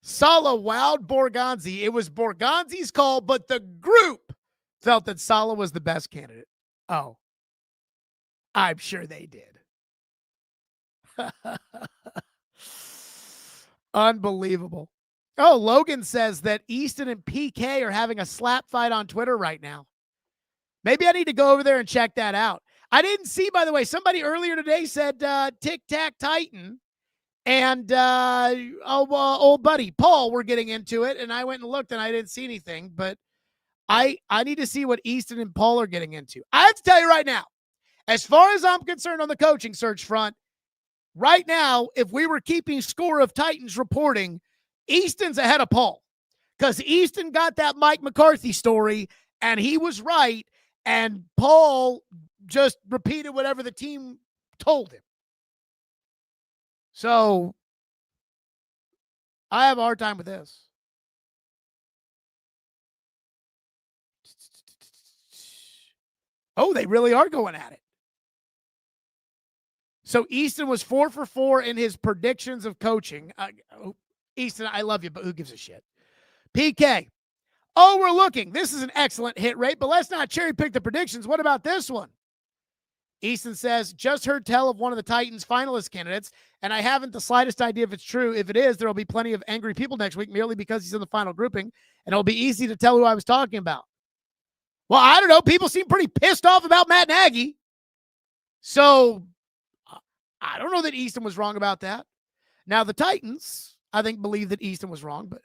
S2: Saleh wowed Borgonzi. It was Borgonzi's call, but the group felt that Saleh was the best candidate. Oh, I'm sure they did. Unbelievable. Oh, Logan says that Easton and PK are having a slap fight on Twitter right now. Maybe I need to go over there and check that out. I didn't see, by the way, somebody earlier today said Tic Tac Titan and old buddy Paul were getting into it, and I went and looked and I didn't see anything, but I need to see what Easton and Paul are getting into. I have to tell you right now, as far as I'm concerned on the coaching search front, right now, if we were keeping score of Titans reporting, Easton's ahead of Paul because Easton got that Mike McCarthy story and he was right, and Paul just repeated whatever the team told him. So I have a hard time with this. Oh, they really are going at it. So Easton was 4 for 4 in his predictions of coaching. Easton, I love you, but who gives a shit? PK. Oh, we're looking. This is an excellent hit rate, but let's not cherry pick the predictions. What about this one? Easton says, just heard tell of one of the Titans finalist candidates, and I haven't the slightest idea if it's true. If it is, there will be plenty of angry people next week merely because he's in the final grouping, and it'll be easy to tell who I was talking about. Well, I don't know. People seem pretty pissed off about Matt Nagy. So I don't know that Easton was wrong about that. Now, the Titans, I think, believe that Easton was wrong, but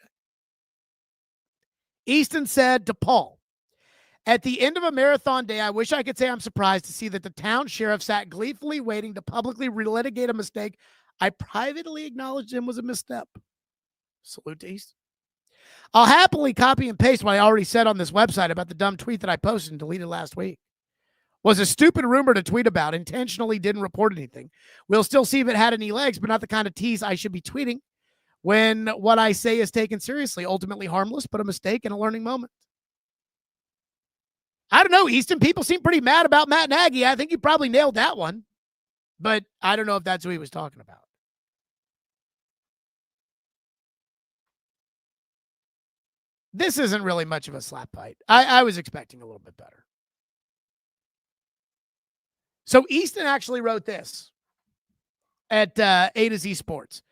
S2: Easton said to Paul, at the end of a marathon day, I wish I could say I'm surprised to see that the town sheriff sat gleefully waiting to publicly relitigate a mistake I privately acknowledged him was a misstep. Salute to Easton. I'll happily copy and paste what I already said on this website about the dumb tweet that I posted and deleted last week. Was a stupid rumor to tweet about, intentionally didn't report anything. We'll still see if it had any legs, but not the kind of tease I should be tweeting when what I say is taken seriously, ultimately harmless, but a mistake and a learning moment. I don't know, Easton. People seem pretty mad about Matt Nagy. I think he probably nailed that one, but I don't know if that's who he was talking about. This isn't really much of a slap fight. I was expecting a little bit better. So Easton actually wrote this at A to Z Sports,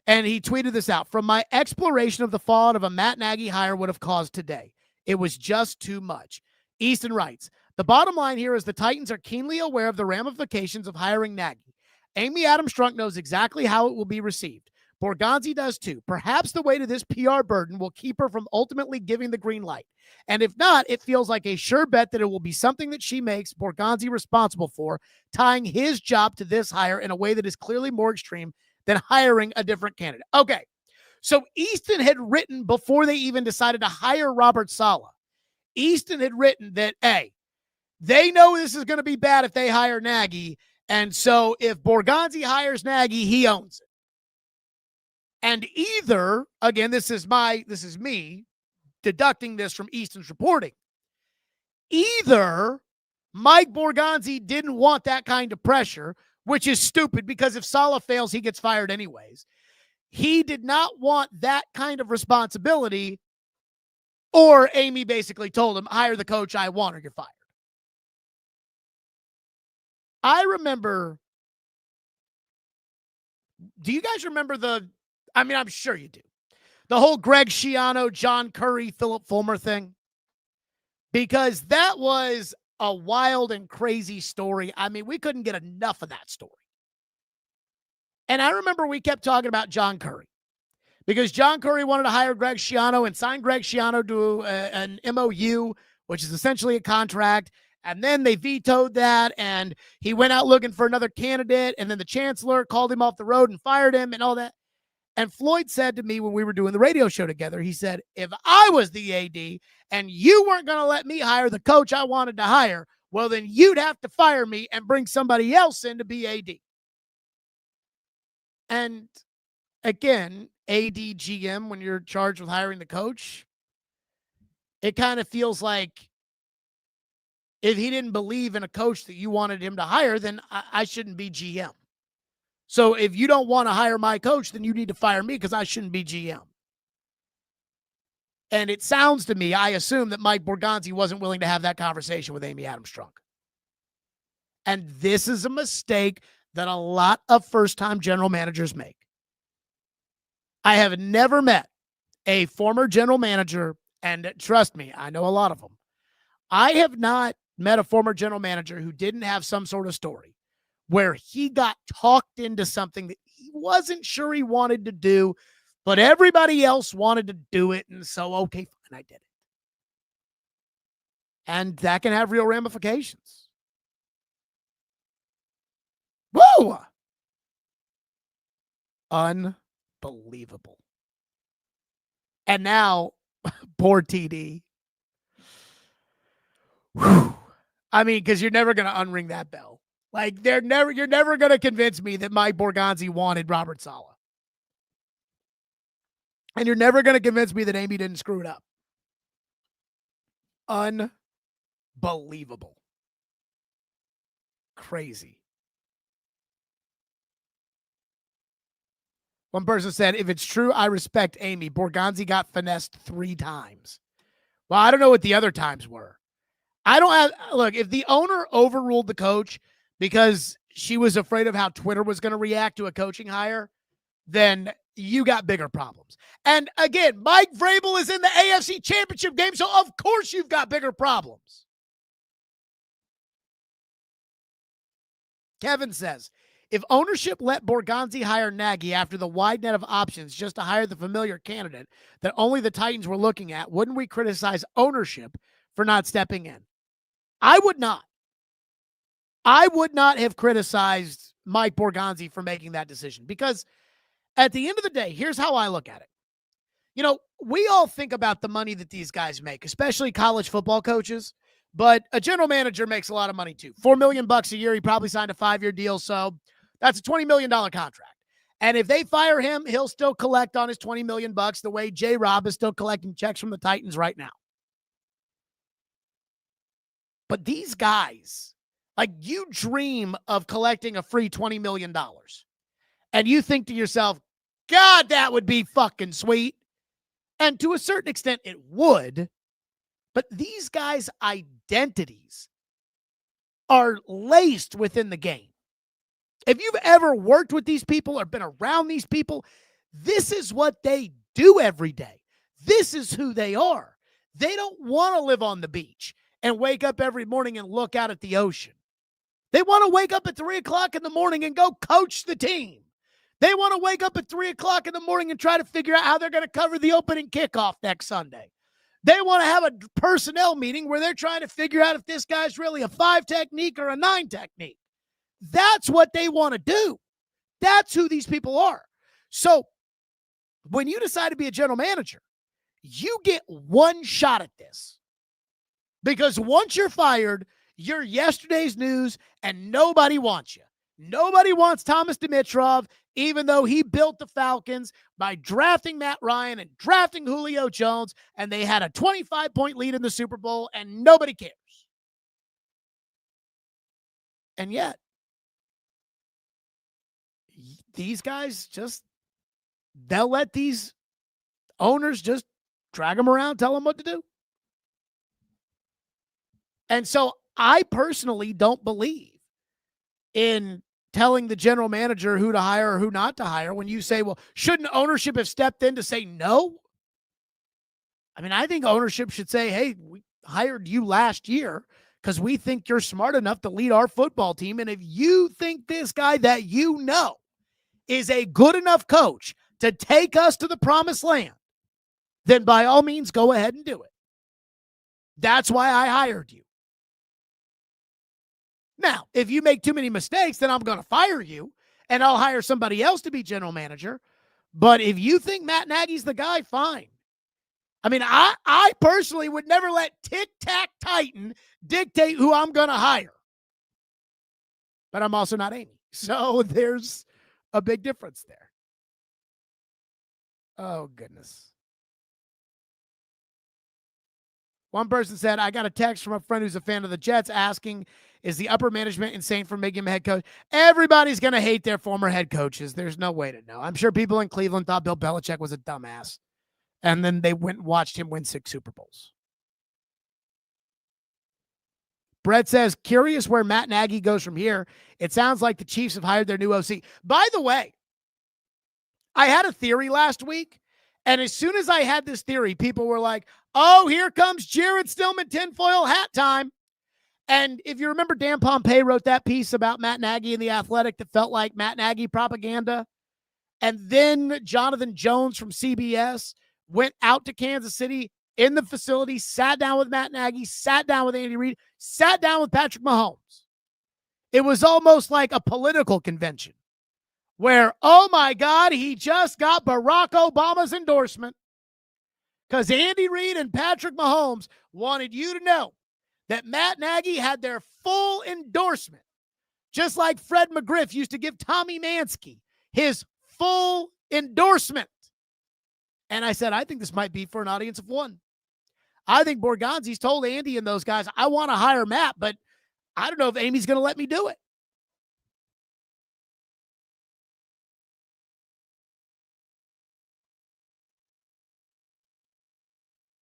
S2: and he tweeted this out. From my exploration of the fallout of a Matt Nagy hire would have caused today, it was just too much. Easton writes, the bottom line here is the Titans are keenly aware of the ramifications of hiring Nagy. Amy Adams Strunk knows exactly how it will be received. Borgonzi does too. Perhaps the weight of this PR burden will keep her from ultimately giving the green light. And if not, it feels like a sure bet that it will be something that she makes Borgonzi responsible for, tying his job to this hire in a way that is clearly more extreme than hiring a different candidate. Okay, so Easton had written before they even decided to hire Robert Saleh. Easton had written that, hey, they know this is going to be bad if they hire Nagy, and so if Borgonzi hires Nagy, he owns it. And either, again, this is me deducting this from Easton's reporting. Either Mike Borgonzi didn't want that kind of pressure, which is stupid because if Saleh fails, he gets fired anyways. He did not want that kind of responsibility, or Amy basically told him, hire the coach I want or you're fired. I remember, do you guys remember I'm sure you do, the whole Greg Schiano, John Curry, Philip Fulmer thing? Because that was a wild and crazy story. I mean, we couldn't get enough of that story. And I remember we kept talking about John Curry because John Curry wanted to hire Greg Schiano and sign Greg Schiano to an MOU, which is essentially a contract. And then they vetoed that, and he went out looking for another candidate, and then the chancellor called him off the road and fired him and all that. And Floyd said to me when we were doing the radio show together, he said, if I was the AD and you weren't going to let me hire the coach I wanted to hire, well, then you'd have to fire me and bring somebody else in to be AD. And again, ADGM, when you're charged with hiring the coach, it kind of feels like if he didn't believe in a coach that you wanted him to hire, then I shouldn't be GM. So if you don't want to hire my coach, then you need to fire me because I shouldn't be GM. And it sounds to me, I assume that Mike Borgonzi wasn't willing to have that conversation with Amy Adams-Strunk. And this is a mistake that a lot of first-time general managers make. I have never met a former general manager, and trust me, I know a lot of them. I have not met a former general manager who didn't have some sort of story where he got talked into something that he wasn't sure he wanted to do, but everybody else wanted to do it, and so, okay, fine, I did it. And that can have real ramifications. Woo! Unbelievable. And now, poor TD. Whew. I mean, because you're never going to unring that bell. Like, you're never going to convince me that Mike Borgonzi wanted Robert Saleh. And you're never going to convince me that Amy didn't screw it up. Unbelievable. Crazy. One person said, if it's true, I respect Amy. Borgonzi got finessed 3 times. Well, I don't know what the other times were. Look, if the owner overruled the coach because she was afraid of how Twitter was going to react to a coaching hire, then you got bigger problems. And again, Mike Vrabel is in the AFC Championship game, so of course you've got bigger problems. Kevin says, if ownership let Borgonzi hire Nagy after the wide net of options just to hire the familiar candidate that only the Titans were looking at, wouldn't we criticize ownership for not stepping in? I would not. I would not have criticized Mike Borgonzi for making that decision because at the end of the day, here's how I look at it. You know, we all think about the money that these guys make, especially college football coaches, but a general manager makes a lot of money too. $4 million a year. He probably signed a 5-year deal. So that's a $20 million contract. And if they fire him, he'll still collect on his $20 million the way J-Rob is still collecting checks from the Titans right now. But these guys, like, you dream of collecting a free $20 million. And you think to yourself, God, that would be fucking sweet. And to a certain extent, it would. But these guys' identities are laced within the game. If you've ever worked with these people or been around these people, this is what they do every day. This is who they are. They don't want to live on the beach and wake up every morning and look out at the ocean. They want to wake up at 3 o'clock in the morning and go coach the team. They want to wake up at 3 o'clock in the morning and try to figure out how they're going to cover the opening kickoff next Sunday. They want to have a personnel meeting where they're trying to figure out if this guy's really a 5 technique or a 9 technique. That's what they want to do. That's who these people are. So when you decide to be a general manager, you get one shot at this. Because once you're fired, you're yesterday's news and nobody wants you. Nobody wants Thomas Dimitrov, even though he built the Falcons by drafting Matt Ryan and drafting Julio Jones, and they had a 25-point lead in the Super Bowl, and nobody cares. And yet, these guys they'll let these owners just drag them around, tell them what to do. And so I personally don't believe in telling the general manager who to hire or who not to hire when you say, well, shouldn't ownership have stepped in to say no? I mean, I think ownership should say, hey, we hired you last year because we think you're smart enough to lead our football team. And if you think this guy that you know is a good enough coach to take us to the promised land, then by all means, go ahead and do it. That's why I hired you. Now, if you make too many mistakes, then I'm going to fire you and I'll hire somebody else to be general manager. But if you think Matt Nagy's the guy, fine. I mean, I personally would never let Tic Tac Titan dictate who I'm going to hire. But I'm also not Amy. So there's a big difference there. Oh, goodness. One person said, I got a text from a friend who's a fan of the Jets asking, is the upper management insane for making him a head coach? Everybody's going to hate their former head coaches. There's no way to know. I'm sure people in Cleveland thought Bill Belichick was a dumbass. And then they went and watched him win 6 Super Bowls. Brett says, curious where Matt Nagy goes from here. It sounds like the Chiefs have hired their new OC. By the way, I had a theory last week, and as soon as I had this theory, people were like, oh, here comes Jared Stillman tinfoil hat time. And if you remember, Dan Pompei wrote that piece about Matt Nagy in The Athletic that felt like Matt Nagy propaganda. And then Jonathan Jones from CBS went out to Kansas City in the facility, sat down with Matt Nagy, sat down with Andy Reid, sat down with Patrick Mahomes. It was almost like a political convention where, oh my God, he just got Barack Obama's endorsement because Andy Reid and Patrick Mahomes wanted you to know that Matt Nagy had their full endorsement, just like Fred McGriff used to give Tommy Mansky his full endorsement. And I said, I think this might be for an audience of one. I think Borgonzi's told Andy and those guys, I want to hire Matt, but I don't know if Amy's going to let me do it.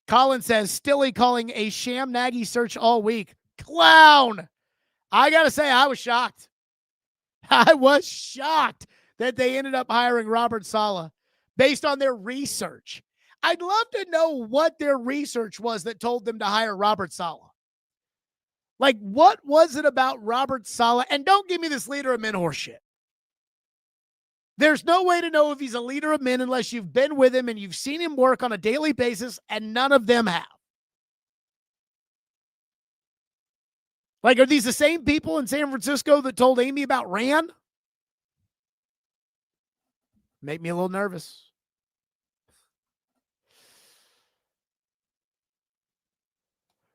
S2: Colin says, Stilly calling a sham Nagy search all week. Clown. I got to say, I was shocked. I was shocked that they ended up hiring Robert Saleh based on their research. I'd love to know what their research was that told them to hire Robert Saleh. Like, what was it about Robert Saleh? And don't give me this leader of men horse shit. There's no way to know if he's a leader of men unless you've been with him and you've seen him work on a daily basis, and none of them have. Like, are these the same people in San Francisco that told Amy about Rand? Make me a little nervous.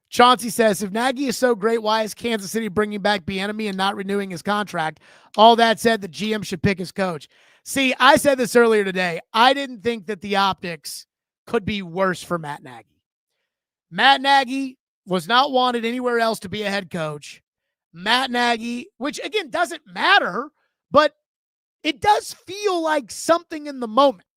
S2: Chauncey says, if Nagy is so great, why is Kansas City bringing back Bieniemy and not renewing his contract? All that said, the GM should pick his coach. See, I said this earlier today. I didn't think that the optics could be worse for Matt Nagy. Matt Nagy was not wanted anywhere else to be a head coach. Matt Nagy, which again doesn't matter, but it does feel like something in the moment.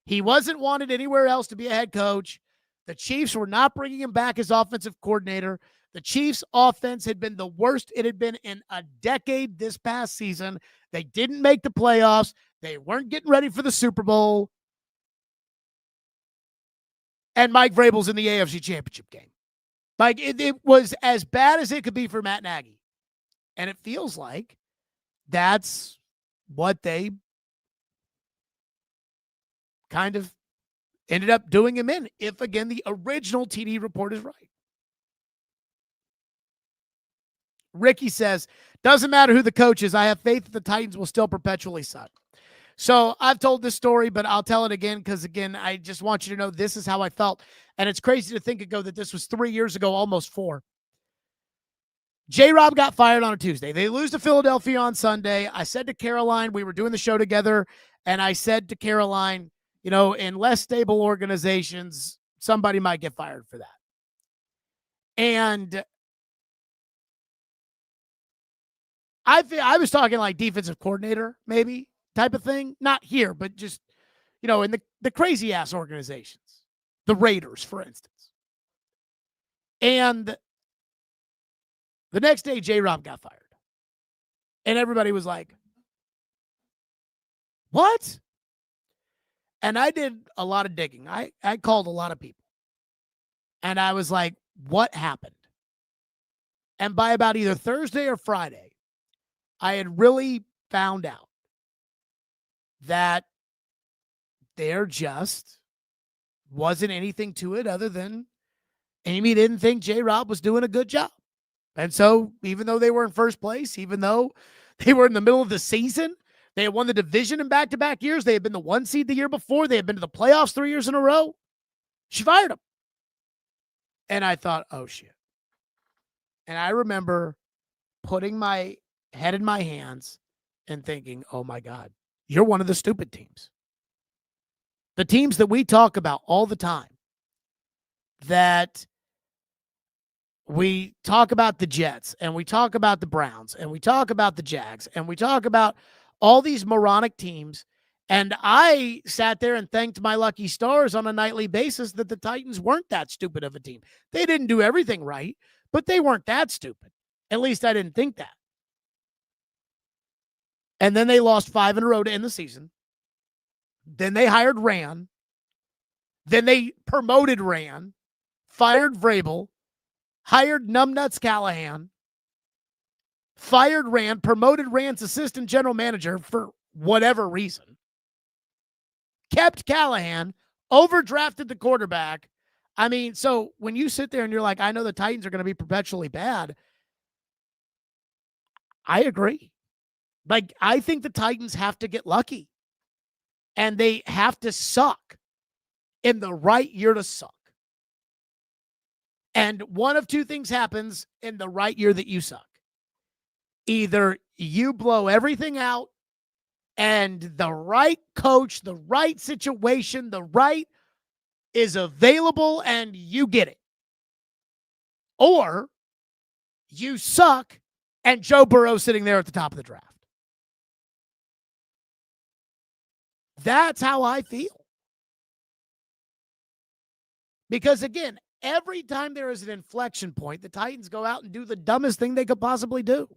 S2: He wasn't wanted anywhere else to be a head coach. The Chiefs were not bringing him back as offensive coordinator. The Chiefs' offense had been the worst it had been in a decade this past season. They didn't make the playoffs. They weren't getting ready for the Super Bowl. And Mike Vrabel's in the AFC Championship game. Like, it was as bad as it could be for Matt Nagy. And it feels like that's what they kind of ended up doing him in, if, again, the original TD report is right. Ricky says, doesn't matter who the coach is. I have faith that the Titans will still perpetually suck. So I've told this story, but I'll tell it again because, again, I just want you to know this is how I felt. And it's crazy to think ago that this was 3 years ago, almost 4. J-Rob got fired on a Tuesday. They lose to Philadelphia on Sunday. I said to Caroline, we were doing the show together, and I said to Caroline, you know, in less stable organizations, somebody might get fired for that. And I was talking like defensive coordinator, maybe type of thing. Not here, but just, you know, in the crazy ass organizations, the Raiders, for instance. And the next day, J-Rob got fired. And everybody was like, what? And I did a lot of digging. I called a lot of people. And I was like, what happened? And by about either Thursday or Friday, I had really found out that there just wasn't anything to it other than Amy didn't think J-Rob was doing a good job. And so even though they were in first place, even though they were in the middle of the season, they had won the division in back-to-back years. They had been the 1 seed the year before. They had been to the playoffs 3 years in a row. She fired him. And I thought, oh, shit. And I remember putting my head in my hands and thinking, oh, my God, you're one of the stupid teams. the teams that we talk about all the time, that we talk about the Jets and we talk about the Browns and we talk about the Jags and we talk about all these moronic teams. And I sat there and thanked my lucky stars on a nightly basis that the Titans weren't that stupid of a team. They didn't do everything right, but they weren't that stupid. At least I didn't think that. And then they lost 5 in a row to end the season. Then they hired Ran. Then they promoted Ran, fired Vrabel, hired Numbnuts Callahan, fired Ran, promoted Ran's assistant general manager for whatever reason, kept Callahan, overdrafted the quarterback. I mean, so when you sit there and you're like, I know the Titans are going to be perpetually bad, I agree. Like, I think the Titans have to get lucky, and they have to suck in the right year to suck. And one of two things happens in the right year that you suck. Either you blow everything out and the right coach, the right situation, the right is available and you get it. Or you suck and Joe Burrow's sitting there at the top of the draft. That's how I feel. Because again, every time there is an inflection point, the Titans go out and do the dumbest thing they could possibly do.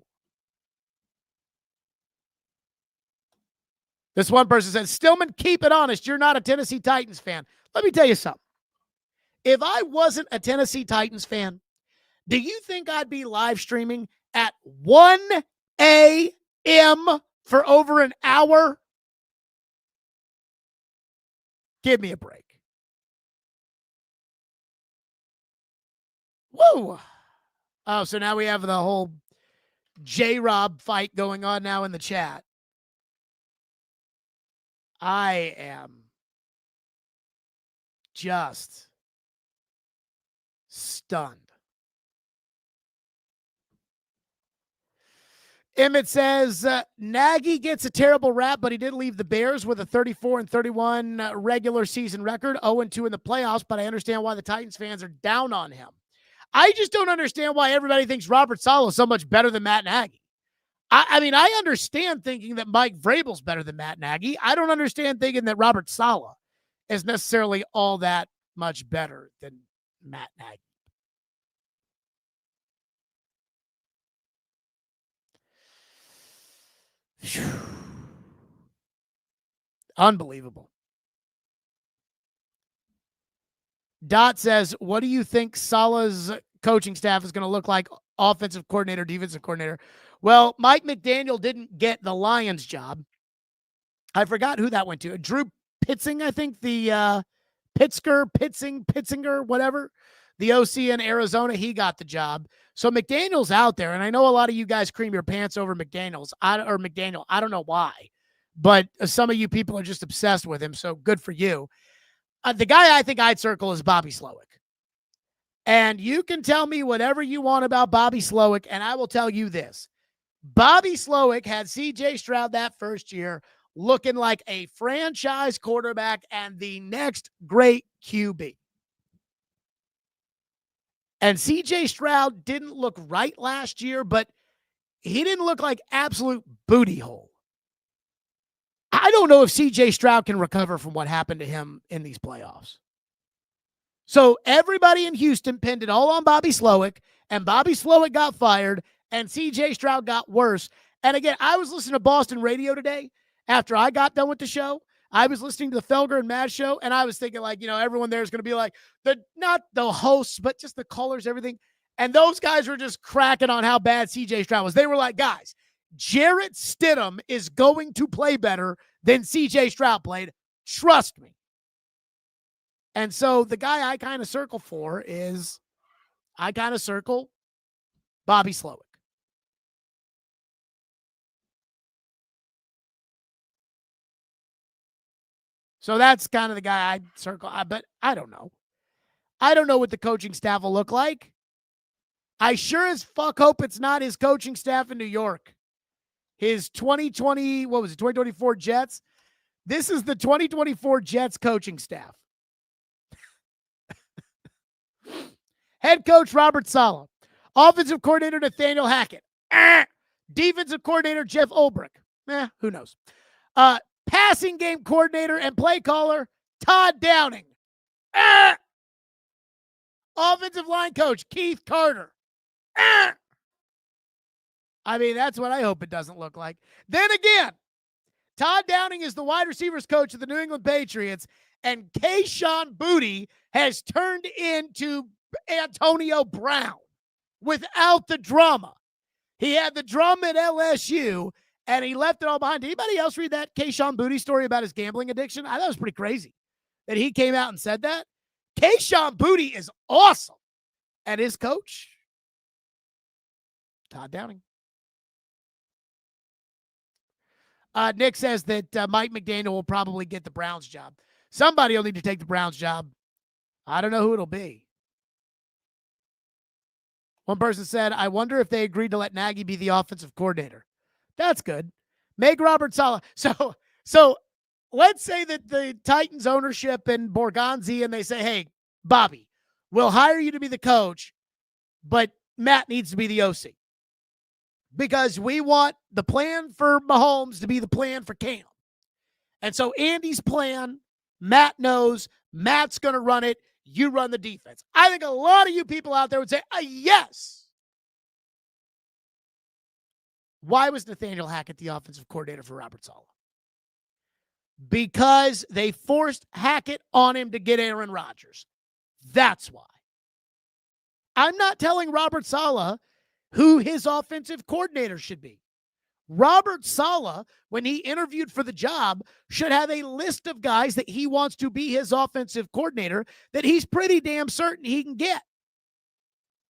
S2: This one person says, Stillman, keep it honest. You're not a Tennessee Titans fan. Let me tell you something. If I wasn't a Tennessee Titans fan, do you think I'd be live streaming at 1 a.m. for over an hour? Give me a break. Whoa. Oh, so now we have the whole J-Rob fight going on now in the chat. I am just stunned. Emmett says, Nagy gets a terrible rap, but he did leave the Bears with a 34-31 regular season record, 0-2 in the playoffs, but I understand why the Titans fans are down on him. I just don't understand why everybody thinks Robert Saleh is so much better than Matt Nagy. I mean, I understand thinking that Mike Vrabel's better than Matt Nagy. I don't understand thinking that Robert Saleh is necessarily all that much better than Matt Nagy. Whew. Unbelievable. Dot says, what do you think Saleh's coaching staff is going to look like? Offensive coordinator, defensive coordinator. Well, Mike McDaniel didn't get the Lions job. I forgot who that went to. Drew Pitzing, I think, the Pitzinger, whatever. The OC in Arizona, he got the job. So McDaniel's out there, and I know a lot of you guys cream your pants over McDaniel. I don't know why, but some of you people are just obsessed with him, so good for you. The guy I think I'd circle is Bobby Slowick. And you can tell me whatever you want about Bobby Slowick, and I will tell you this. Bobby Slowick had C.J. Stroud that first year looking like a franchise quarterback and the next great QB. And C.J. Stroud didn't look right last year, but he didn't look like absolute booty hole. I don't know if C.J. Stroud can recover from what happened to him in these playoffs. So everybody in Houston pinned it all on Bobby Slowick, and Bobby Slowick got fired, and C.J. Stroud got worse. And again, I was listening to Boston radio today after I got done with the show. I was listening to the Felger and Maz show, and I was thinking, like, everyone there is going to be like, not the hosts, but just the callers, everything. And those guys were just cracking on how bad C.J. Stroud was. They were like, guys, Jarrett Stidham is going to play better than C.J. Stroud played. Trust me. And so the guy I kind of circle for is Bobby Slowick. So that's kind of the guy I'd circle. But I don't know. I don't know what the coaching staff will look like. I sure as fuck hope it's not his coaching staff in New York. His 2024 Jets. This is the 2024 Jets coaching staff. Head coach Robert Saleh. Offensive coordinator Nathaniel Hackett. Defensive coordinator Jeff Ulbrich. Who knows? Passing game coordinator and play caller Todd Downing. Offensive line coach Keith Carter. I mean, that's what I hope it doesn't look like. Then again, Todd Downing is the wide receivers coach of the New England Patriots, and Kayshon Boutte has turned into Antonio Brown without the drama. He had the drama at LSU, and he left it all behind. Did anybody else read that Kayshon Boutte story about his gambling addiction? I thought it was pretty crazy that he came out and said that. Kayshon Boutte is awesome. And his coach, Todd Downing. Nick says that Mike McDaniel will probably get the Browns job. Somebody will need to take the Browns job. I don't know who it'll be. One person said, I wonder if they agreed to let Nagy be the offensive coordinator. That's good. Make Robert Saleh. So let's say that the Titans ownership and Borgonzi, and they say, hey, Bobby, we'll hire you to be the coach, but Matt needs to be the OC. Because we want the plan for Mahomes to be the plan for Cam. And so Andy's plan, Matt knows, Matt's going to run it, you run the defense. I think a lot of you people out there would say, yes. Why was Nathaniel Hackett the offensive coordinator for Robert Saleh? Because they forced Hackett on him to get Aaron Rodgers. That's why. I'm not telling Robert Saleh who his offensive coordinator should be. Robert Saleh, when he interviewed for the job, should have a list of guys that he wants to be his offensive coordinator that he's pretty damn certain he can get.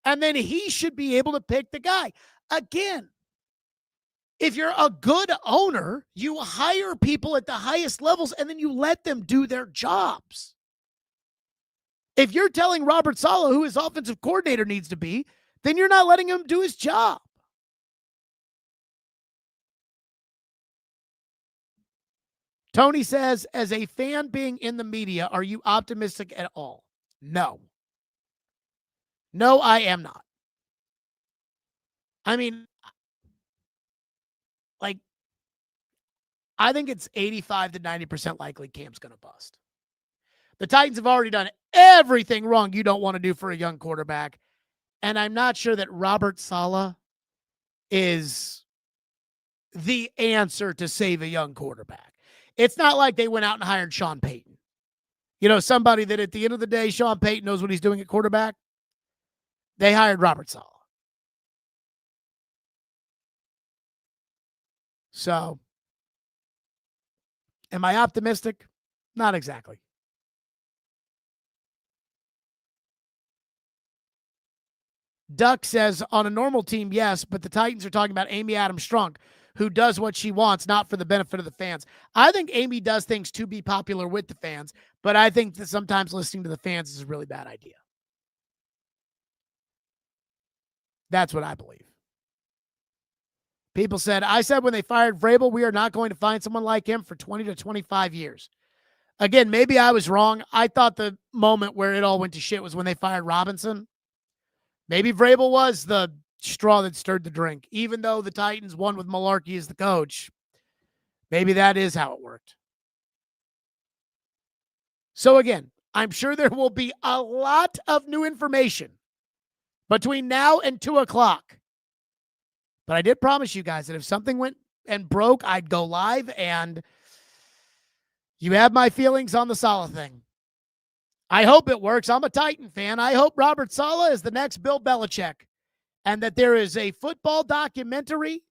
S2: And then he should be able to pick the guy. Again, if you're a good owner, you hire people at the highest levels and then you let them do their jobs. If you're telling Robert Saleh who his offensive coordinator needs to be, then you're not letting him do his job. Tony says, as a fan being in the media, are you optimistic at all? No. No, I am not. I mean, like, I think it's 85 to 90% likely Cam's going to bust. The Titans have already done everything wrong you don't want to do for a young quarterback. And I'm not sure that Robert Saleh is the answer to save a young quarterback. It's not like they went out and hired Sean Payton. You know, somebody that at the end of the day, Sean Payton knows what he's doing at quarterback. They hired Robert Saleh. So, am I optimistic? Not exactly. Duck says, on a normal team, yes, but the Titans are talking about Amy Adams-Strunk, who does what she wants, not for the benefit of the fans. I think Amy does things to be popular with the fans, but I think that sometimes listening to the fans is a really bad idea. That's what I believe. People said, I said when they fired Vrabel, we are not going to find someone like him for 20 to 25 years. Again, maybe I was wrong. I thought the moment where it all went to shit was when they fired Robinson. Maybe Vrabel was the straw that stirred the drink, even though the Titans won with Malarkey as the coach. Maybe that is how it worked. So again, I'm sure there will be a lot of new information between now and 2 o'clock. But I did promise you guys that if something went and broke, I'd go live, and you have my feelings on the Saleh thing. I hope it works. I'm a Titan fan. I hope Robert Saleh is the next Bill Belichick, and that there is a football documentary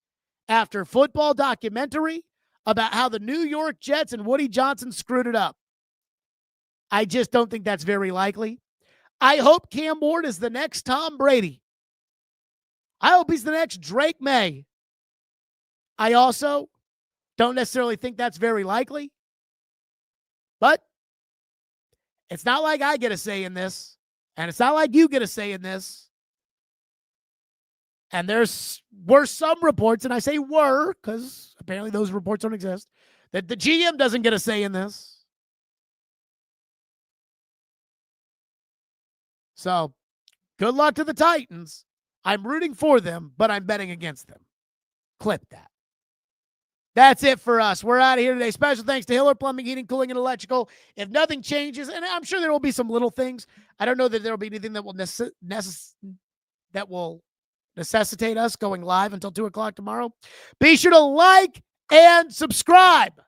S2: after football documentary about how the New York Jets and Woody Johnson screwed it up. I just don't think that's very likely. I hope Cam Ward is the next Tom Brady. I hope he's the next Drake May. I also don't necessarily think that's very likely. But it's not like I get a say in this, and it's not like you get a say in this. And were some reports, and I say were because apparently those reports don't exist. That the GM doesn't get a say in this. So, good luck to the Titans. I'm rooting for them, but I'm betting against them. Clip that. That's it for us. We're out of here today. Special thanks to Hiller Plumbing, Heating, Cooling, and Electrical. If nothing changes, and I'm sure there will be some little things, I don't know that there will be anything that will necessitate us going live until 2 o'clock tomorrow. Be sure to like and subscribe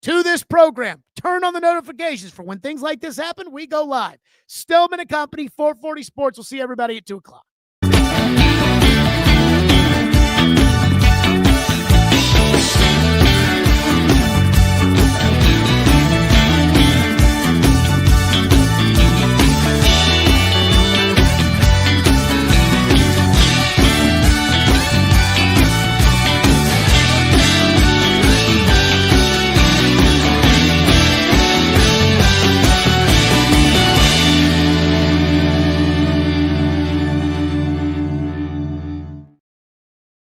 S2: to this program. Turn on the notifications for when things like this happen. We go live. Stillman & Company, 440 Sports. We'll see everybody at 2 o'clock.